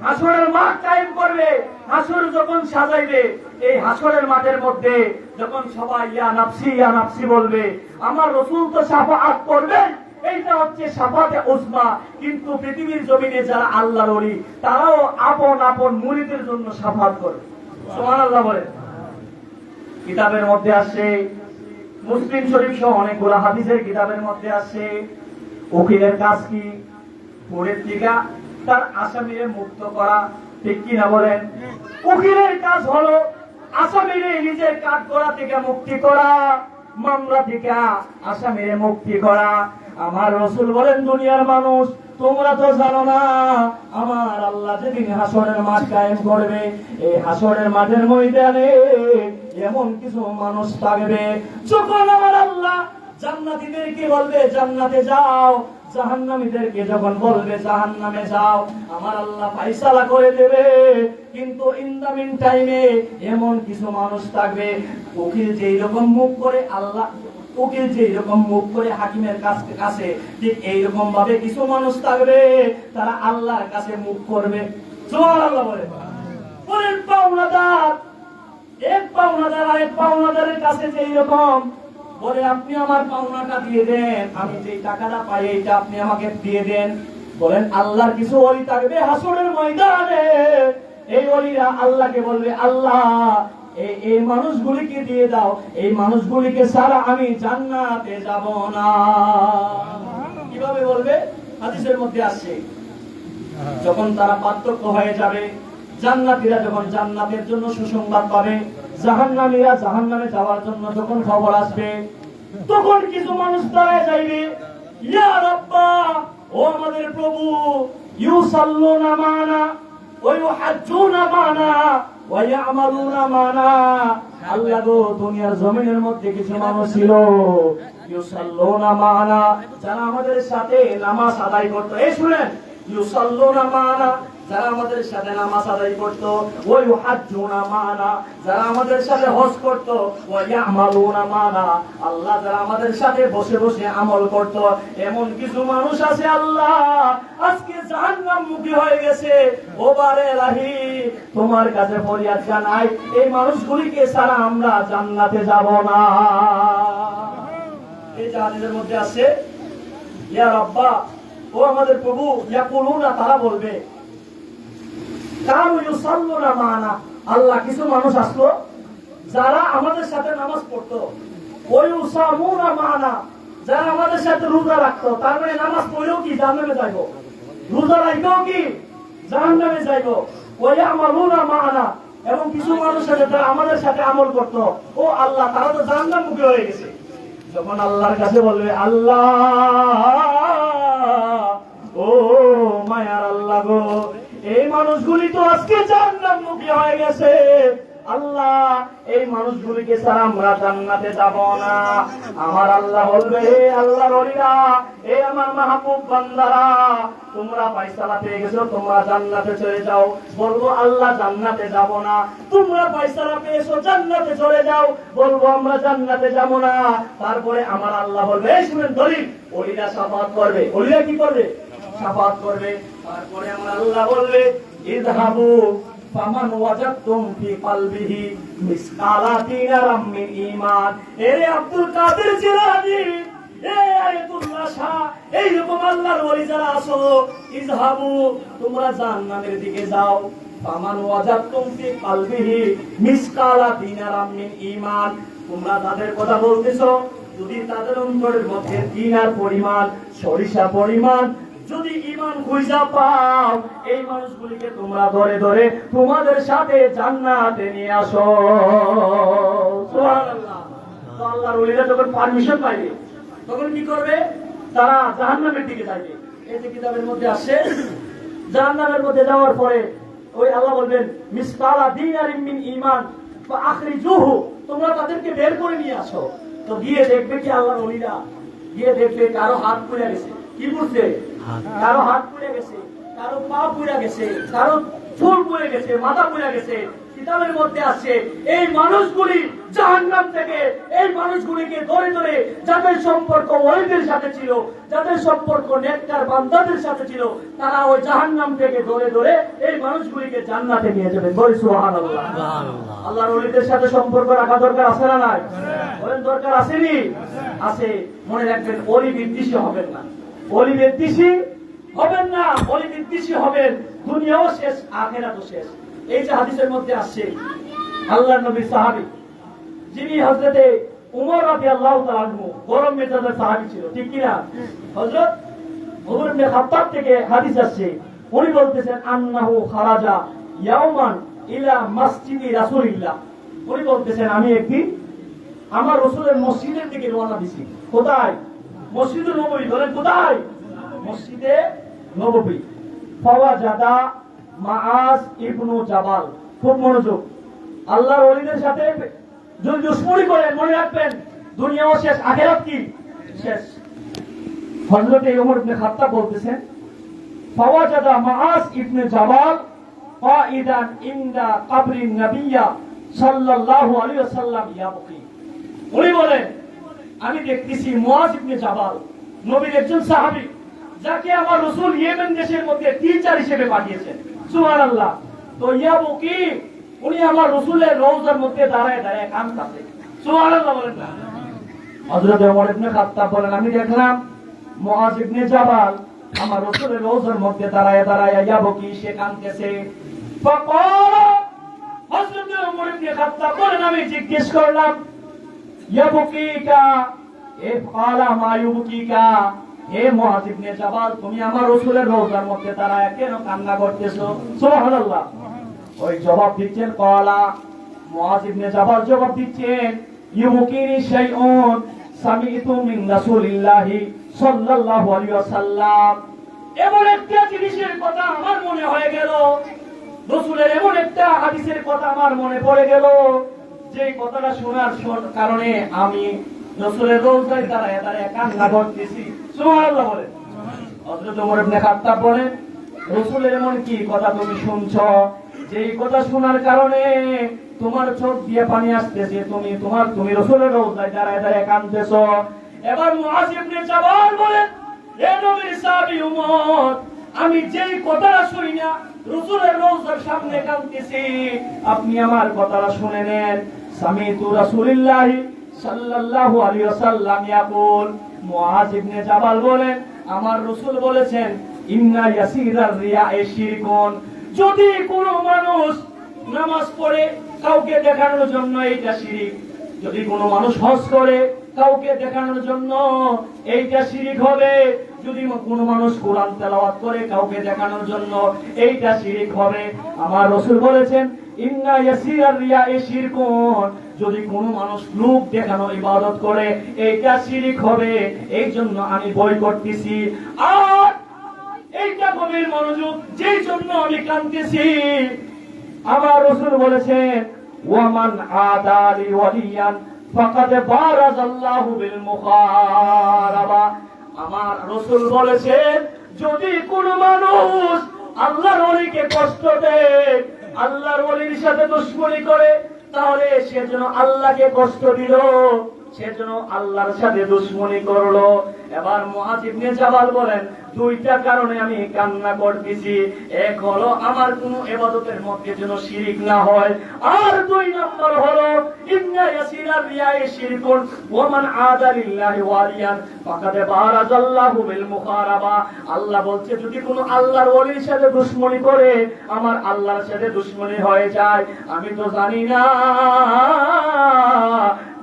হাসরের মাঠ কায়েম করবে, হাসর যখন সাজাইবে, এই হাসরের মাঠের মধ্যে যখন সবাই ইয়া নাফসি বলবে, আমার রাসূল তো শাফাআত করবেন, এইটা হচ্ছে শাফাআতে উজমা। কিন্তু পৃথিবীর জমিনে যারা আল্লাহর ওলি, তারাও আপন আপন মুরিদের জন্য শাফাআত করে। সুবহানাল্লাহ বলে। কিতাবের মধ্যে আসে, মুসলিম শরীফ সহ অনেকগুলো হাদিসের কিতাবের মধ্যে আসে, উকিলের কাজ কি? কোর্টের থেকে তার আসামিরে মুক্ত করা, ঠিক কিনা বলেন? উকিলের কাজ হলো আসামিরে নিজের কাঠগড়া থেকে মুক্তি করা, মামলা থেকে আসামিরে মুক্তি করা। আমার রাসূল বলেন, দুনিয়ার মানুষ তোমরা তো জানো না, আমার আল্লাহ যেদিন হাসরের মাঠ কায়েম করবে, এই হাসরের মাঠের ময়দানে এমন কিছু মানুষ থাকবে, যখন আমার আল্লাহ জান্নাতীদেরকে বলবে জান্নাতে যাও, জাহান্নামীদেরকে যখন বলবে জাহান্নামে যাও, আমার আল্লাহ ফায়সালা করে দেবে। কিন্তু ইন দা মিন টাইমে এমন কিছু মানুষ থাকবে, উকিল যেই রকম মুখ করে আল্লাহ, উকিল যেই রকম মুখ করে হাকিমের কাছে, ঠিক এইরকম ভাবে কিছু মানুষ থাকবে, তারা আল্লাহর কাছে মুখ করবে। সুবহানাল্লাহ বলে। বলেন পাওনাদার, এক পাওনাদার আরেক পাওনাদারের কাছে যেই রকম বলে, আপনি আমার পাওনাটা দিয়ে দেন, আমি যেই টাকাটা পাই এইটা আপনি আমাকে দিয়ে দেন। বলেন আল্লাহর কিছু ওলি থাকবে হাসরের ময়দানে, এই ওলিরা আল্লাহকে বলবে, আল্লাহ এই মানুষগুলিকে দিয়ে দাও, এই মানুষগুলিকে ছাড়া আমি জান্নাতে যাব না। কিভাবে বলবে? হাদিসের মধ্যে আসছে, যখন তারা পার্থক্য হয়ে যাবে, জান্নাতীরা যখন জান্নাতের জন্য সুসংবাদ পাবে, জাহান্নামীরা জাহান্নামে যাওয়ার জন্য যখন খবর আসবে, তখন কিছু মানুষ দাঁড়ায় যাইবে, ইয়া রাব্বা, ও আমাদের প্রভু, ইউসাল্লুনা মানা ওয়া ইউহাজ্জুনা মানা ওয়া ইয়ামালুনা মানা। আল্লাহ গো, দুনিয়ার জমিনের মধ্যে কিছু মানুষ ছিল, ইউসাল্লুনা মানা, যারা আমাদের সাথে নামাজ আদায় করতো। এই শুনেন, ইউসাল্লুনা মানা, যারা আমাদের সাথে নামাজ আদায় করতো, ওয়া ইউহাজ্জুনা মানা, যারা আমাদের সাথে হজ করতো, ওয়া ইয়ামালুনা মানা, আল্লাহ যারা আমাদের সাথে বসে বসে আমল করতো। এমন কিছু মানুষ আছে আল্লাহ আজকে জাহান্নামমুখী হয়ে গেছে। ওবারে এলাহি, তোমার কাছে ফরিয়াদ জানাই, এই মানুষগুলিকে ছাড়া আমরা জান্নাতে যাব না। এই হাদিসের মধ্যে আছে, ইয়া রাব্বা, ও আমাদের প্রভু, ইয়াকুলুনা, তারা বলবে, কানু ইউসাল্লুনা মানা, আল্লাহ কিছু মানুষ আসলো যারা আমাদের সাথে নামাজ পড়তো, ওয়া ইউসামুনা মানা, যারা আমাদের সাথে রোজা রাখতো। তার মানে নামাজ পড়েও কি জাহান্নামে যাইবো, রোজা রাখতেও কি জাহান্নামে যাইবো। ওয়া ইয়ামালুনা মানা, এবং কিছু মানুষ আছে যারা আমাদের সাথে আমল করতো, ও আল্লাহ তারা তো জাহান্নামমুখী হয়ে গেছে। যখন আল্লাহর কাছে বলবে, আল্লাহ, ও মায়ার আল্লাহ গো, এই মানুষগুলি তো আজকে জাহান্নামমুখী হয়ে গেছে, আল্লাহ এই মানুষগুলিকে ছাড়া আমরা জান্নাতে যাব না। আমার আল্লাহ বলবে, হে আল্লাহর ওলিরা, হে আমার মাহবুব বান্দারা, তোমরা ফয়সালা পেয়ে গেছো, তোমরা জান্নাতে চলে যাও। বলবো আল্লাহ জান্নাতে যাব না। তোমরা ফয়সালা পেয়েছো, জান্নাতে চলে যাও। বলবো আমরা জান্নাতে যাব না। তারপরে আমার আল্লাহ বলবে, এই শুনেন দলিল, ওলিরা শাফাআত করবে। ওলিরা কি করবে? শাফাআত করবে। তারপরে আমার আল্লাহ বলবে, ইযহাবু ফামান ওয়াজাদতুম ফি কলবিহি মিসকালা দিনারাম মিন ঈমান। এরে আব্দুল কাদের জিলানী, এই আয়াতুল্লাহ শাহ, এই রকম আল্লাহর ওলি যারা আছো, ইযহাবু, তোমরা জান্নাতের দিকে যাও। ফামান ওয়াজাদতুম ফি কলবিহি মিসকালা দিনারাম মিন ঈমান। তোমরা তাদের কথা বলতেছো, যদি তাদের অন্তরের মধ্যে দিনার পরিমাণ, সরিষা পরিমাণ যদি ঈমান খুঁজা পাও, এই মানুষগুলিকে তোমরা ধরে ধরে তোমাদের সাথে জান্নাতে নিয়ে আসো। সুবহানাল্লাহ। তো আল্লাহর ওলিরা যখন পারমিশন পাইবে, তখন কি করবে? তারা জাহান্নামের দিকে যাবে। এই যে কিতাবের মধ্যে আসছে, জাহান্নামের মধ্যে যাওয়ার পরে ওই আল্লাহ বলবেন, মিসকালা দিনারিম মিন ঈমান ফাআখরিজুহু, তোমরা তাদেরকে বের করে নিয়ে আসো। তো গিয়ে দেখবে কি আল্লাহর ওলিরা, গিয়ে দেখবে কারো হাত পুড়ে গেছে। কি পুড়ছে? কারো হাত পুড়ে গেছে, কারো পা পুড়ে গেছে, কারো চুল পুড়ে গেছে, মাথা পুড়ে গেছে। কিতাবের মধ্যে আছে, এই মানুষগুলি জাহান্নাম থেকে এই মানুষগুলিকে ধরে ধরে, যাদের সম্পর্ক ওলিদের সাথে ছিল, যাদের সম্পর্ক নেককার বান্দাদের সাথে ছিল, তারা ওই জাহান্নাম থেকে ধরে ধরে এই মানুষগুলিকে জান্নাতে নিয়ে যাবে। বলি সুবহানাল্লাহ। আল্লাহর ওলিদের সাথে সম্পর্ক রাখা দরকার আছে না নাই? বলেন দরকার আসেনি? আছে। মনে রাখবেন, ওলি বিদ্বেষী হবেন না, ওলি বিদ্বেষী হবেন না। ওলি বিদ্বেষী হবেন, দুনিয়াও শেষ, আখিরাতও শেষ। এই যে হাদিসের মধ্যে আসছে, আল্লাহর নবীর সাহাবী যিনি হযরতে উমর রাদিয়াল্লাহু তাআলা আনহু, গরম মেজাজের সাহাবী ছিল, ঠিক কি না? হযরত ওমর ইবনে খাত্তাব থেকে হাদিস আসছে, উনি বলতেছেন, আন্নাহু খারাজা ইয়াওমান ইলা মসজিদি রাসূলিল্লাহ। উনি বলতেছেন, আমি একদিন আমার রাসূলের মসজিদের দিকে রওনা দিছি। কোথায়? মসজিদে নববী। বলেন কোথায়? মসজিদে নববী। ফাওয়াজাদা মাআজ ইবনু জাবাল। খুব মনোযোগ, আল্লাহর ওলিদের সাথে যদি দুশমনি করেন, মনে রাখবেন দুনিয়াও শেষ, আখিরাত কি শেষ। হযরত ওমর ইবনে খাত্তাব বলতেছেন, ফাওয়াজাদা মাআজ ইবনে জাবাল কাইদান ইনদা কবরিন নবিয়্যা সাল্লাল্লাহু আলাইহি ওয়াসাল্লাম ইয়াবকি। উনি বলেন, আমি দেখতেছি মুআজ ইবনে জাবাল, নবীর একজন সাহাবী, যাকে আমার রাসূল ইয়েমেন দেশের মধ্যে টিচার হিসেবে পাঠিয়েছেন। সুবহানাল্লাহ। তো ইয়াবকি, উনি আমার রাসূলের রওজার মধ্যে দাঁড়ায় দাঁড়ায় কাঁদতেছে। সুবহানাল্লাহ বলেন না? হযরত ওমর ইবনে খাত্তাব বলেন, আমি দেখলাম মুআজ ইবনে জাবাল আমার রাসূলের রওজার মধ্যে দাঁড়ায় দাঁড়ায় ইয়াবকি, সে কাঁদতেছে। ফাকালা, হযরত ওমর ইবনে খাত্তাব বলেন আমি জিজ্ঞেস করলাম ইয়াবুকিকা এ ফালা মা ইউবকিকা, হে মুআয ইবনে জাবাল তুমি আমার রাসূলের রওজার মধ্যে দাঁড়ায় কেন কান্না করতেছো? সুবহানাল্লাহ। ওই জবাব দিচ্ছেন ফালা, মুআয ইবনে জাবাল জবাব দিচ্ছেন ইউবকিনি শাইউন সামি'তু মিন রাসূলিল্লাহি সাল্লাল্লাহু আলাইহি ওয়াসাল্লাম। এমন একটা জিনিসের কথা আমার মনে হয়ে গেল, রাসূলের এমন একটা হাদিসের কথা আমার মনে পড়ে গেল, যে কথাটা শোনার কারণে আমি রাসূলের রওজায় দাঁড়ায় দাঁড়ায় কান্না করতেছি। সুবহানাল্লাহ বলেন। হযরত ওমর ইবনে খাত্তাব বলেন রাসূলের এমন কি কথা তুমি শুনছো, যেই কথা শোনার কারণে তোমার চোখ দিয়ে পানি আসতেছে, তুমি রাসূলের রওজায় দাঁড়ায় দাঁড়ায় কাঁদতেছো। এবার মুআয ইবনে জাবাল বলেন হে নবীর সাহাবী উম্মত, আমি যেই কথাটা শুনি না রাসূলের রওজার সামনে কাঁদতেছি, আপনি আমার কথাটা শুনে নেন। সামিতু রাসূলুল্লাহি সাল্লাল্লাহু আলাইহি ওয়াসাল্লাম ইয়াকুল, মুআয ইবনে জাবাল বলেন আমার রাসূল বলেছেন ইন্না ইয়াসিরার রিয়ায়ে শিরকুন, যদি কোনো মানুষ নামাজ পড়ে কাউকে দেখানোর জন্য এইটা শিরক, যদি কোনো মানুষ হজ করে কাউকে দেখানোর জন্য এইটা শিরক হবে, যদি কোনো মানুষ কোরআন তেলাওয়াত করে কাউকে দেখানোর জন্য এইটা শিরক হবে। আমার রাসূল বলেছেন ইন্না ইয়াসিরার রিয়ায়ে শিরকুন, যদি কোনো মানুষ লোক দেখানো ইবাদত করে এইটা শিরক হবে, এই জন্য আমি বই করতেছি। আর এইটা গভীর মনোযোগ, যেই জন্য আমি কাঁদতেছি। আমার রাসূল বলেছেন ওয়ামান আদালি ওয়ালিয়ান ফাকাদ বারাজাল্লাহু বিল মুখারাবা। আমার রাসূল বলেছেন যদি কোনো মানুষ আল্লাহর ওলিকে কষ্ট দেয়, আল্লাহর ওলির সাথে দুশমনি করে, তাহলে সে যেন আল্লাহকে কষ্ট দিল, সে যেন আল্লাহর সাথে দুশমনি করলো। এবার মুআয ইবনে জাবাল বলেন দুইটা কারণে আমি কান্না করতেছি, এক হলো আমার কোনো ইবাদতের মধ্যে যেন শিরক না হয়, আর দুই নম্বর হলো ইন্না ইয়াসিরার রিয়ায়ে শিরকুন ওয়া মান আদা লিল্লাহি ওয়ালিয়ান ফাকাদ বারাজাল্লাহু বিল মুখারাবা। আল্লাহ বলছে যদি কোনো আল্লাহর ওলির সাথে দুশমনি করে আমার আল্লাহর সাথে দুশমনি হয়ে যায়। আমি তো জানি না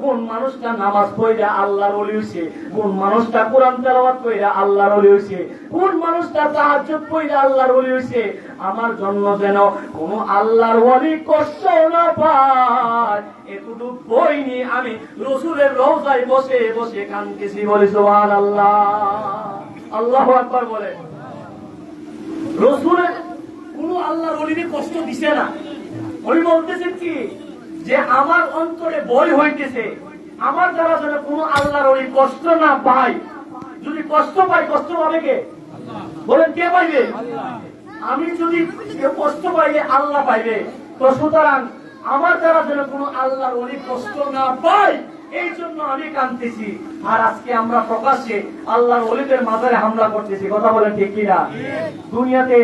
কোন মানুষটা নামাজ পড়ে আল্লাহর ওলি হইছে, কোন মানুষটা কোরআন তেলাওয়াত কইরা আল্লাহর ওলি হইছে, কোন মানুষটা তাহাজ্জুদ পড়ে আল্লাহর ওলি হইছে। আমার জন্য যেন কোন আল্লাহর ওলি কষ্ট না পায়, এতটুকু বই নিয়ে আমি রাসূলের রওজায় বসে বসে কাঁদতেছি। বলি সুবহানাল্লাহ, আল্লাহু আকবার বলে। রাসূলের কোন আল্লাহর ওলিকে কষ্ট দিছে না। উনি বলতেছেন কি যে আমার অন্তরে ভয় হইতেছে, আমার দ্বারা যেন কোন আল্লাহর ওলি কষ্ট না পায়। যদি কষ্ট পায়, কষ্ট পাবে কে? বলেন কে পাইবে? আমি যদি কষ্ট পাইলে আল্লাহ পাইবে। তো সুতরাং আমার দ্বারা যেন কোন আল্লাহর ওলি কষ্ট না পায়, এই জন্য আমি কাঁদতেছি। আর আজকে আমরা প্রকাশ্যে আল্লাহর ওলিদের মাজারে হামলা করতেছি। কথা বলেন ঠিক কিনা? দুনিয়াতে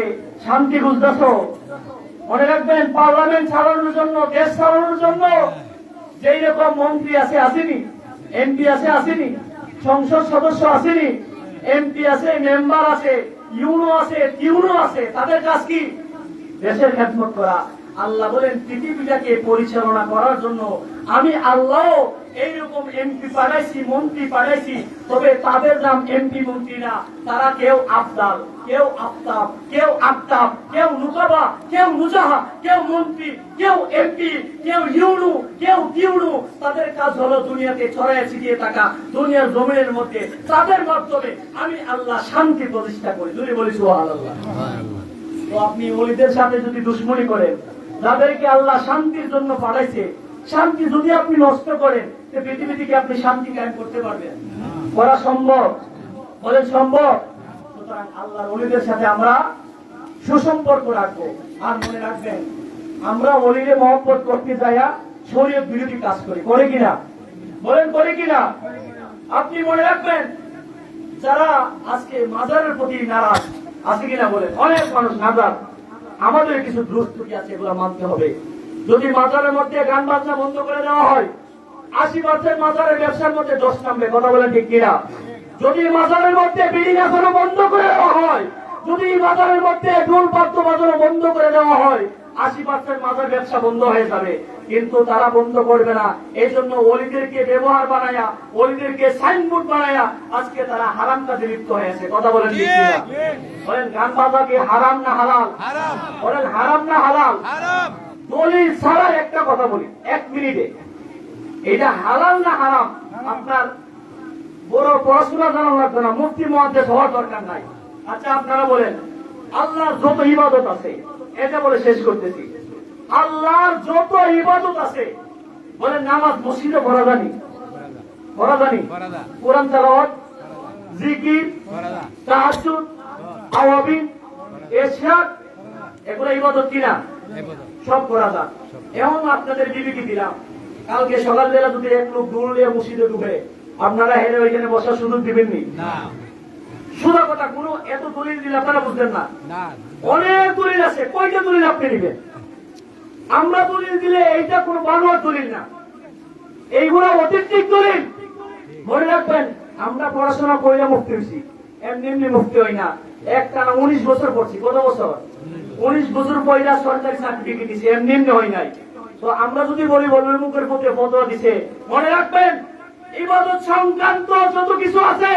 শান্তি খুঁজতেছো, মনে রাখবেন পার্লামেন্ট চালানোর জন্য, দেশ চালানোর জন্য যেই রকম মন্ত্রী আছে আসেনি, এমপি আছে আসেনি, সংসদ সদস্য আসেনি, এমপি আছে, মেম্বার আছে, ইউনো আছে, টিউনো আছে, তাদের কাজ কি? দেশের খেদমত করা। আল্লাহ বলেন পৃথিবীটাকে পরিচালনা করার জন্য আমি আল্লাহ এইরকম এমপি পাঠাইছি, মন্ত্রী পাঠাইছি। তবে তাদের নাম এমপি মন্ত্রী না, তারা কেউ আফদাল, কেউ আফতাব, কেউ আফতাব, কেউ নুকাবা, কেউ নুজাহা, কেউ মন্ত্রী, কেউ এমপি, কেউ ইউনু, কেউ টিউনু। তাদের কাজ হলো দুনিয়াতে ছড়ায় ছিটিয়ে থাকা, দুনিয়ার জমিনের মধ্যে। তাদের মাধ্যমে আমি আল্লাহ শান্তি প্রতিষ্ঠা করি। যদি বলি সুবহানাল্লাহ। তো আপনি ওলিদের সাথে যদি দুশমনি করেন, যাদেরকে আল্লাহ শান্তির জন্য পাঠাইছে, শান্তি যদি আপনি নষ্ট করেন, পৃথিবী থেকে আপনি শান্তি কায়েম করতে পারবেন? করা সম্ভব? বলেন সম্ভব? সুতরাং আল্লাহর ওলিদের সাথে আমরা সুসম্পর্ক রাখবো। আর মনে রাখবেন আমরা ওলিরে মহব্বত করতে যাইয়া শরীয়ত বিরোধী কাজ করি, করে কিনা? বলেন করে কিনা? আপনি মনে রাখবেন যারা আজকে মাজারের প্রতি নারাজ আছে কিনা বলেন? অনেক মানুষ নারাজ। আমাদের কিছু দুরস্তি আছে, এগুলো মানতে হবে। যদি মাজারের মধ্যে গান বাজনা বন্ধ করে দেওয়া হয়, 80% মাজারের ব্যবসার মধ্যে 10 নামবে। কথা বলেন ঠিক কিনা? যদি মাজারের মধ্যে বিড়ি নাচানো বন্ধ করে দেওয়া হয়, যদি মাজারের মধ্যে ঢোল বাদ্য বাজানো বন্ধ করে দেওয়া হয়, 80% মাজার ব্যবসা বন্ধ হয়ে যাবে, কিন্তু তারা বন্ধ করবে না। এই জন্য ওলিদেরকে ব্যবহার বানায়া, ওলিদেরকে সাইনবোর্ড বানায়া আজকে তারা হারাম কাজে লিপ্ত হয়েছে। কথা বলেন ঠিক কিনা? বলেন গান বাজা কি হারাম না হালাল? বলেন হারাম না হালাল? দলিল ছাড়া একটা কথা বলি 1 মিনিটে, এটা হালাল না হারাম? আপনার বড় পড়াশোনা জানা লাগবে না, মুফতি মুহাদ্দিস হওয়ার দরকার নাই। আচ্ছা আপনারা বলেন আল্লাহর যত ইবাদত আছে, এটা বলে শেষ করতেছি, আল্লাহর যত ইবাদত আছে, বলেন নামাজ মসজিদে পড়া জানি? পড়া জানি? কোরআন তেলাওয়াত, জিকির, তাহাজ্জুদ, আওয়াবিন, ইশরাক, এগুলো ইবাদত কিনা? সব করা যায়। এমন আপনাদের বিবেকি দিলাম, কালকে সকালবেলা যদি এক লোক দৌড় দিয়ে মসজিদে ঢুকে, আপনারা হেরে ওইখানে বসার সুযোগ দিবেননি? সুদা কথা, কোন এত দলিল দিলে আপনারা বুঝবেন না। অনেক দলিল আছে, কয়টা দলিল আপনি দিবেন? আমরা দলিল দিলে এইটা কোন বানোয়ার দলিল না, এইগুলো অতীন্তিক দলিল। মনে রাখবেন, আমরা পড়াশোনা করিয়া মুক্তি হয়েছি, এমনি এমনি মুক্তি হই না। একটানা 19 বছর পড়ছি। কত বছর? 19 বছর পয়লা সরকারি সার্টিফিকেট দিছে, এমনি এমনি হয় নাই। তো আমরা যদি বলি বলবেন মুখের পথে ফতোয়া দিছে, মনে রাখবেন ইবাদত সংক্রান্ত যত কিছু আছে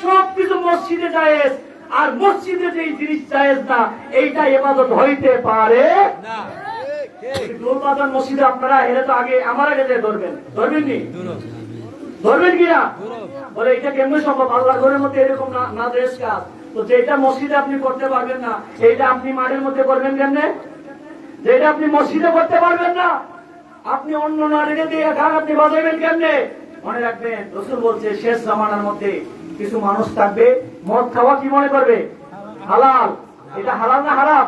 সবকিছু মসজিদে জায়েজ, আর মসজিদে যেই জিনিস জায়েজ না এইটা ইবাদত হইতে পারে না। দোলবাজার মসজিদে আপনারা এলে তো আগে আমার আগে যে ধরবেন, ধরবেননি? ধরবেন কিনা? বলে এটা কেমন সম্ভব? আল্লাহর ঘরের মধ্যে এরকম না জায়েজ কাজ, তো যেটা মসজিদে আপনি করতে পারবেন না এইটা আপনি মাঠের মধ্যে করবেন কেমনে? যেটা আপনি মসজিদে করতে পারবেন না আপনি অন্য নারীকে দিয়ে গান আপনি বাজাবেন কেমনে? মনে রাখবেন, রাসূল বলছে শেষ জামানার মধ্যে কিছু মানুষ থাকবে মদ খাওয়া কি মনে করবে হালাল। এটা হালাল না হারাম?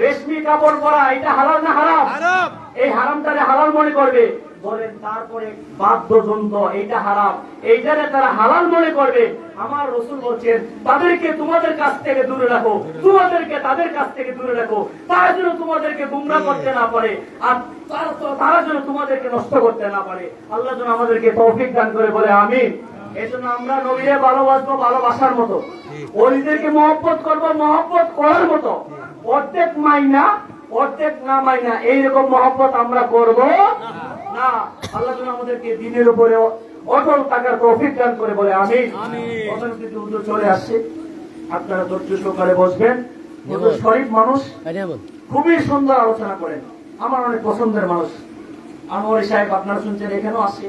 রেশমি কাপড় পরা এটা হালাল না হারাম? এই হারামটারে হালাল মনে করবে। বলেন তারপরে বাদ্যযন্ত্র এটা হারাম, এইটারে তারা হালাল মনে করবে। আমার রাসূল বলছেন তাদেরকে তোমাদের কাছ থেকে দূরে রাখো, তোমাদেরকে তাদের কাছ থেকে দূরে রাখো, তারা যেন তোমাদেরকে গুমরাহ করতে না পারে, আর তারা যেন তোমাদেরকে নষ্ট করতে না পারে। আল্লাহ যেন আমাদেরকে তৌফিক দান করে, বলে আমিন। এই জন্য আমরা নবীরে ভালোবাসবো ভালোবাসার মতো, ওলিদেরকে মহব্বত করবো মহব্বত করার মতো, অর্ধেক মাইনা অর্ধেক না মাইনা এইরকম মহব্বত আমরা করব না। আল্লাহ যেন আমাদেরকে দিনের উপরে অটল থাকার তৌফিক দান করে, বলে আমিন। হুজুর চলে আসছে, আপনারা ধৈর্য সহকারে বসবেন। হুজুর শরীফ মানুষ, খুবই সুন্দর আলোচনা করেন, আমার অনেক পছন্দের মানুষ। আনোয়ারি সাহেব আপনারা শুনছেন, এখানেও আসে,